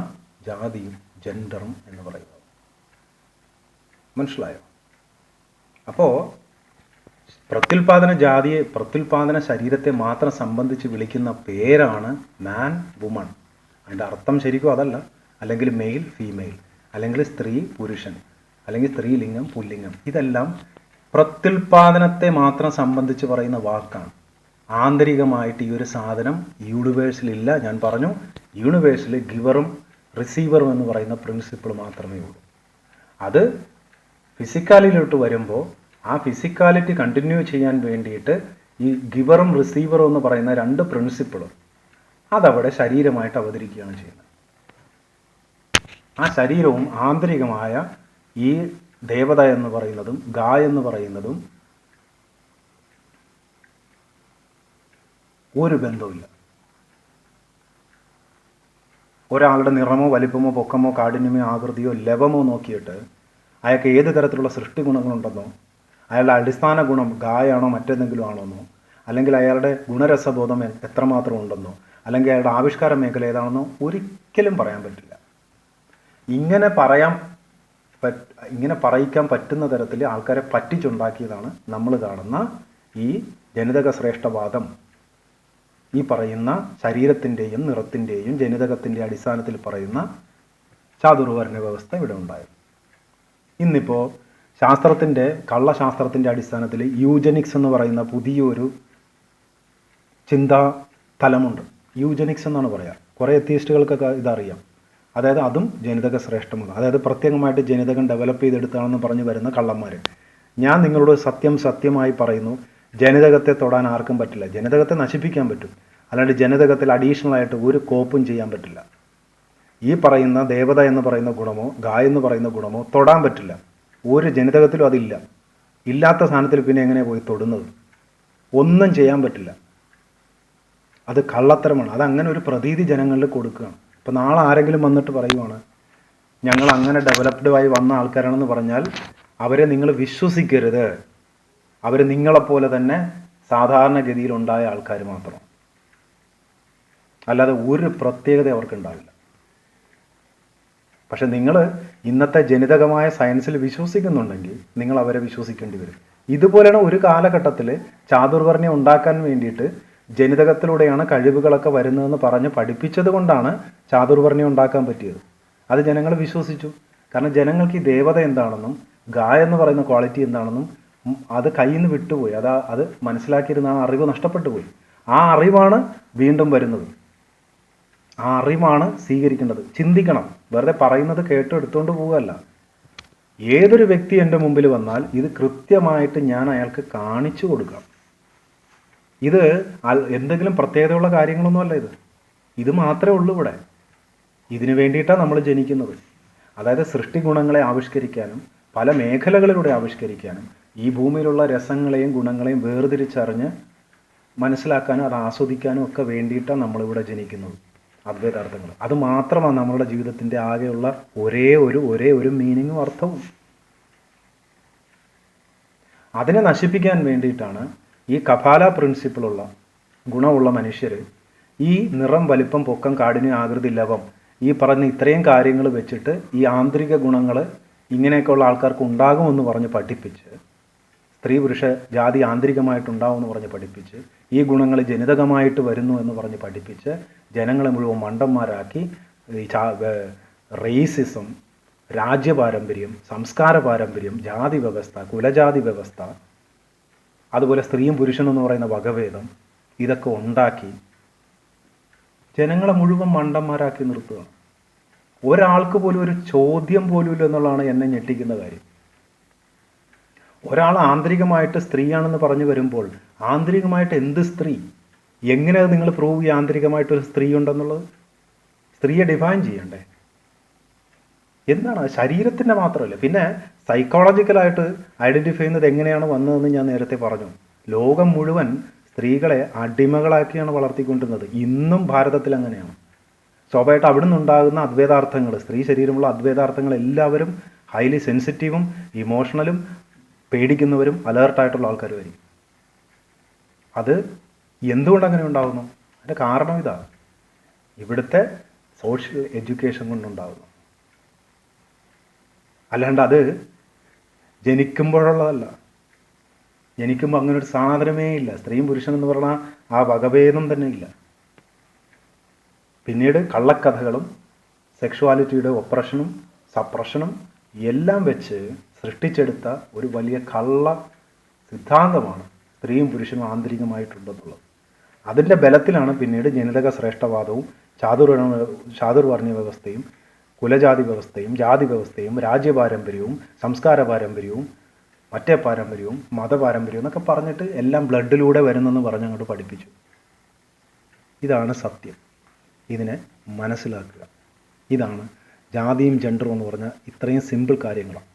ജാതിയും ജെൻഡറും എന്ന് പറയുന്നത്. മനസ്സിലായോ? അപ്പോൾ പ്രത്യുൽപാദന ജാതിയെ, പ്രത്യുൽപാദന ശരീരത്തെ മാത്രം സംബന്ധിച്ച് വിളിക്കുന്ന പേരാണ് മാൻ, വുമൺ. അതിൻ്റെ അർത്ഥം ശരിക്കും അതല്ല. അല്ലെങ്കിൽ മെയിൽ, ഫീമെയിൽ, അല്ലെങ്കിൽ സ്ത്രീ, പുരുഷൻ, അല്ലെങ്കിൽ സ്ത്രീലിംഗം, പുല്ലിംഗം. ഇതെല്ലാം പ്രത്യുൽപാദനത്തെ മാത്രം സംബന്ധിച്ച് പറയുന്ന വാക്കാണ്. ആന്തരികമായിട്ട് ഈ ഒരു സാധനം യൂണിവേഴ്സിലില്ല. ഞാൻ പറഞ്ഞു, യൂണിവേഴ്സിൽ ഗിവറും റിസീവറും എന്ന് പറയുന്ന പ്രിൻസിപ്പിൾ മാത്രമേ ഉള്ളൂ. അത് ഫിസിക്കാലിലോട്ട് വരുമ്പോൾ ആ ഫിസിക്കാലിറ്റി കണ്ടിന്യൂ ചെയ്യാൻ വേണ്ടിയിട്ട് ഈ ഗിവറും റിസീവറും എന്ന് പറയുന്ന 2 പ്രിൻസിപ്പിളും അതവിടെ ശരീരമായിട്ട് അവതരിക്കുകയാണ് ചെയ്യുന്നത്. ആ ശരീരവും ആന്തരികമായ ഈ ദേവത എന്ന് പറയുന്നതും എന്ന് പറയുന്നതും ഒരു ബന്ധവുമില്ല. ഒരാളുടെ നിറമോ വലിപ്പമോ പൊക്കമോ കാഠിന്യമോ ആകൃതിയോ ലവമോ നോക്കിയിട്ട് അയാൾക്ക് ഏത് തരത്തിലുള്ള സൃഷ്ടി ഗുണങ്ങളുണ്ടെന്നോ, അയാളുടെ അടിസ്ഥാന ഗുണം ഗായാണോ മറ്റെന്തെങ്കിലും ആണോന്നോ, അല്ലെങ്കിൽ അയാളുടെ ഗുണരസബോധം എത്രമാത്രം ഉണ്ടെന്നോ, അല്ലെങ്കിൽ അയാളുടെ ആവിഷ്കാര മേഖല ഏതാണെന്നോ ഒരിക്കലും പറയാൻ പറ്റില്ല. ഇങ്ങനെ പറയിക്കാൻ പറ്റുന്ന തരത്തിൽ ആൾക്കാരെ പറ്റിച്ചുണ്ടാക്കിയതാണ് നമ്മൾ കാണുന്ന ഈ ജനിതക ശ്രേഷ്ഠവാദം. ഈ പറയുന്ന ശരീരത്തിൻ്റെയും നിറത്തിൻ്റെയും ജനിതകത്തിൻ്റെ അടിസ്ഥാനത്തിൽ പറയുന്ന ചാതുർവർണ്ണ വ്യവസ്ഥ ഇവിടെ ഉണ്ടായത്. ഇന്നിപ്പോൾ ശാസ്ത്രത്തിൻ്റെ, കള്ളശാസ്ത്രത്തിൻ്റെ അടിസ്ഥാനത്തിൽ യൂജനിക്സ് എന്ന് പറയുന്ന പുതിയൊരു ചിന്താ തലമുണ്ട്. യൂജനിക്സ് എന്നാണ് പറയുക. കുറേ എത്തിയിസ്റ്റുകൾക്കൊക്കെ ഇതറിയാം. അതായത് അതും ജനിതക ശ്രേഷ്ഠമാണ്. അതായത് പ്രത്യേകമായിട്ട് ജനിതകം ഡെവലപ്പ് ചെയ്തെടുത്താണെന്ന് പറഞ്ഞു വരുന്ന കള്ളന്മാർ. ഞാൻ നിങ്ങളോട് സത്യമായി പറയുന്നു, ജനിതകത്തെ തൊടാൻ ആർക്കും പറ്റില്ല. ജനിതകത്തെ നശിപ്പിക്കാൻ പറ്റും, അല്ലാണ്ട് ജനിതകത്തിൽ അഡീഷണലായിട്ട് ഒരു കോപ്പും ചെയ്യാൻ പറ്റില്ല. ഈ പറയുന്ന ദേവത എന്ന് പറയുന്ന ഗുണമോ എന്ന് പറയുന്ന ഗുണമോ തൊടാൻ പറ്റില്ല. ഒരു ജനിതകത്തിലും അതില്ല. ഇല്ലാത്ത സ്ഥാനത്തിൽ പിന്നെ എങ്ങനെ പോയി തൊടുന്നത്? ഒന്നും ചെയ്യാൻ പറ്റില്ല. അത് കള്ളത്തരമാണ്. അതങ്ങനെ ഒരു പ്രതീതി ജനങ്ങളിൽ കൊടുക്കുകയാണ്. ഇപ്പം നാളെ ആരെങ്കിലും വന്നിട്ട് പറയുവാണ് ഞങ്ങൾ അങ്ങനെ ഡെവലപ്ഡായി വന്ന ആൾക്കാരാണെന്ന് പറഞ്ഞാൽ അവരെ നിങ്ങൾ വിശ്വസിക്കരുത്. അവർ നിങ്ങളെപ്പോലെ തന്നെ സാധാരണഗതിയിലുണ്ടായ ആൾക്കാർ മാത്രം, അല്ലാതെ ഒരു പ്രത്യേകത അവർക്കുണ്ടാവില്ല. പക്ഷെ നിങ്ങൾ ഇന്നത്തെ ജനിതകമായ സയൻസിൽ വിശ്വസിക്കുന്നുണ്ടെങ്കിൽ നിങ്ങൾ അവരെ വിശ്വസിക്കേണ്ടി വരും. ഇതുപോലെയാണ് ഒരു കാലഘട്ടത്തിൽ ചാതുർവർണ്ണ്യം ഉണ്ടാക്കാൻ വേണ്ടിയിട്ട് ജനിതകത്തിലൂടെയാണ് കഴിവുകളൊക്കെ വരുന്നതെന്ന് പറഞ്ഞ് പഠിപ്പിച്ചത് കൊണ്ടാണ് ചാതുർവർണ്ണ്യം ഉണ്ടാക്കാൻ പറ്റിയത്. അത് ജനങ്ങൾ വിശ്വസിച്ചു. കാരണം ജനങ്ങൾക്ക് ഈ ദേവത എന്താണെന്നും എന്ന് പറയുന്ന ക്വാളിറ്റി എന്താണെന്നും അത് കയ്യിൽ നിന്ന് വിട്ടുപോയി. അത് മനസ്സിലാക്കിയിരുന്ന ആ അറിവ് നഷ്ടപ്പെട്ടു പോയി. ആ അറിവാണ് വീണ്ടും വരുന്നത്. ആ അറിവാണ് സ്വീകരിക്കേണ്ടത്. ചിന്തിക്കണം. വെറുതെ പറയുന്നത് കേട്ട് എടുത്തുകൊണ്ട് പോവുകയല്ല. ഏതൊരു വ്യക്തി എൻ്റെ മുമ്പിൽ വന്നാൽ ഇത് കൃത്യമായിട്ട് ഞാൻ അയാൾക്ക് കാണിച്ചു കൊടുക്കണം. ഇത് എന്തെങ്കിലും പ്രത്യേകതയുള്ള കാര്യങ്ങളൊന്നുമല്ല. ഇത് മാത്രമേ ഉള്ളൂ ഇവിടെ. ഇതിനു വേണ്ടിയിട്ടാണ് നമ്മൾ ജനിക്കുന്നത്. അതായത് സൃഷ്ടി ഗുണങ്ങളെ ആവിഷ്കരിക്കാനും പല മേഖലകളിലൂടെ ആവിഷ്കരിക്കാനും ഈ ഭൂമിയിലുള്ള രസങ്ങളെയും ഗുണങ്ങളെയും വേർതിരിച്ചറിഞ്ഞ് മനസ്സിലാക്കാനും അത് ആസ്വദിക്കാനും ഒക്കെ വേണ്ടിയിട്ടാണ് നമ്മളിവിടെ ജനിക്കുന്നത്. അദ്വൈതാർത്ഥങ്ങൾ അത് മാത്രമാണ് നമ്മളുടെ ജീവിതത്തിൻ്റെ ആകെയുള്ള ഒരേ ഒരു മീനിങ്ങും അർത്ഥവും. അതിനെ നശിപ്പിക്കാൻ വേണ്ടിയിട്ടാണ് ഈ കപാല പ്രിൻസിപ്പിളുള്ള ഗുണമുള്ള മനുഷ്യർ ഈ നിറം, വലിപ്പം, പൊക്കം, കാഠിന്യം, ആകൃതി, ലവം, ഈ പറഞ്ഞ ഇത്രയും കാര്യങ്ങൾ വെച്ചിട്ട് ഈ ആന്തരിക ഗുണങ്ങൾ ഇങ്ങനെയൊക്കെയുള്ള ആൾക്കാർക്ക് ഉണ്ടാകുമെന്ന് പറഞ്ഞ് പഠിപ്പിച്ച്, സ്ത്രീ പുരുഷ ജാതി ആന്തരികമായിട്ടുണ്ടാവുമെന്ന് പറഞ്ഞ് പഠിപ്പിച്ച്, ഈ ഗുണങ്ങൾ ജനിതകമായിട്ട് വരുന്നു എന്ന് പറഞ്ഞ് പഠിപ്പിച്ച് ജനങ്ങളെ മുഴുവൻ മണ്ടന്മാരാക്കി ഈ റേസിസം, രാജ്യപാരമ്പര്യം, സംസ്കാര പാരമ്പര്യം, ജാതി വ്യവസ്ഥ, കുലജാതി വ്യവസ്ഥ, അതുപോലെ സ്ത്രീയും പുരുഷനും എന്ന് പറയുന്ന വകഭേദം, ഇതൊക്കെ ഉണ്ടാക്കി ജനങ്ങളെ മുഴുവൻ മണ്ടന്മാരാക്കി നിർത്തുക. ഒരാൾക്ക് പോലും ഒരു ചോദ്യം പോലും ഇല്ല എന്നുള്ളതാണ് എന്നെ ഞെട്ടിക്കുന്ന കാര്യം. ഒരാൾ ആന്തരികമായിട്ട് സ്ത്രീയാണെന്ന് പറഞ്ഞു വരുമ്പോൾ ആന്തരികമായിട്ട് എന്ത് സ്ത്രീ? എങ്ങനെ നിങ്ങൾ പ്രൂവ് ചെയ്യുക ആന്തരികമായിട്ടൊരു സ്ത്രീ ഉണ്ടെന്നുള്ളത്? സ്ത്രീയെ ഡിഫൈൻ ചെയ്യണ്ടേ? എന്താണ്? ശരീരത്തിൻ്റെ മാത്രമല്ല, പിന്നെ സൈക്കോളജിക്കലായിട്ട് ഐഡൻറ്റിഫൈ ചെയ്യുന്നത് എങ്ങനെയാണ് വന്നതെന്ന് ഞാൻ നേരത്തെ പറഞ്ഞു. ലോകം മുഴുവൻ സ്ത്രീകളെ അടിമകളാക്കിയാണ് വളർത്തിക്കൊണ്ടിരുന്നത്. ഇന്നും ഭാരതത്തിൽ അങ്ങനെയാണ്. സ്വാഭാവികമായിട്ട് അവിടെ നിന്നുണ്ടാകുന്ന അദ്വൈതാർത്ഥങ്ങൾ, സ്ത്രീ ശരീരമുള്ള അദ്വൈതാർത്ഥങ്ങൾ എല്ലാവരും ഹൈലി സെൻസിറ്റീവും ഇമോഷണലും പേടിക്കുന്നവരും അലേർട്ടായിട്ടുള്ള ആൾക്കാരുമായിരിക്കും. അത് എന്തുകൊണ്ടങ്ങനെ ഉണ്ടാകുന്നു? അതിൻ്റെ കാരണം ഇതാണ്, ഇവിടുത്തെ സോഷ്യൽ എഡ്യൂക്കേഷൻ കൊണ്ടുണ്ടാകുന്നു. അല്ലാണ്ട് അത് ജനിക്കുമ്പോഴുള്ളതല്ല. ജനിക്കുമ്പോൾ അങ്ങനെ ഒരു സാധനമേ ഇല്ല. സ്ത്രീയും പുരുഷനെന്ന് പറഞ്ഞാൽ ആ വകഭേദം തന്നെ ഇല്ല. പിന്നീട് കള്ളക്കഥകളും സെക്ഷുവാലിറ്റിയുടെ ഒപ്രഷനും സപ്രഷനും എല്ലാം വെച്ച് സൃഷ്ടിച്ചെടുത്ത ഒരു വലിയ കള്ള സിദ്ധാന്തമാണ് സ്ത്രീയും പുരുഷനും ആന്തരികമായിട്ടുണ്ടെന്നുള്ളത്. അതിൻ്റെ ബലത്തിലാണ് പിന്നീട് ജനിതക ശ്രേഷ്ഠവാദവും ചാതുർവർണ്ണ വ്യവസ്ഥയും കുലജാതി വ്യവസ്ഥയും ജാതി വ്യവസ്ഥയും രാജ്യപാരമ്പര്യവും സംസ്കാര പാരമ്പര്യവും മറ്റേ പാരമ്പര്യവും മതപാരമ്പര്യവും എന്നൊക്കെ പറഞ്ഞിട്ട് എല്ലാം ബ്ലഡിലൂടെ വരുന്നെന്ന് പറഞ്ഞങ്ങോട്ട് പഠിപ്പിച്ചു. ഇതാണ് സത്യം. ഇതിനെ മനസ്സിലാക്കുക. ഇതാണ് ജാതിയും ജെൻഡറും എന്ന് പറഞ്ഞാൽ ഇത്രയും സിമ്പിൾ കാര്യങ്ങളാണ്.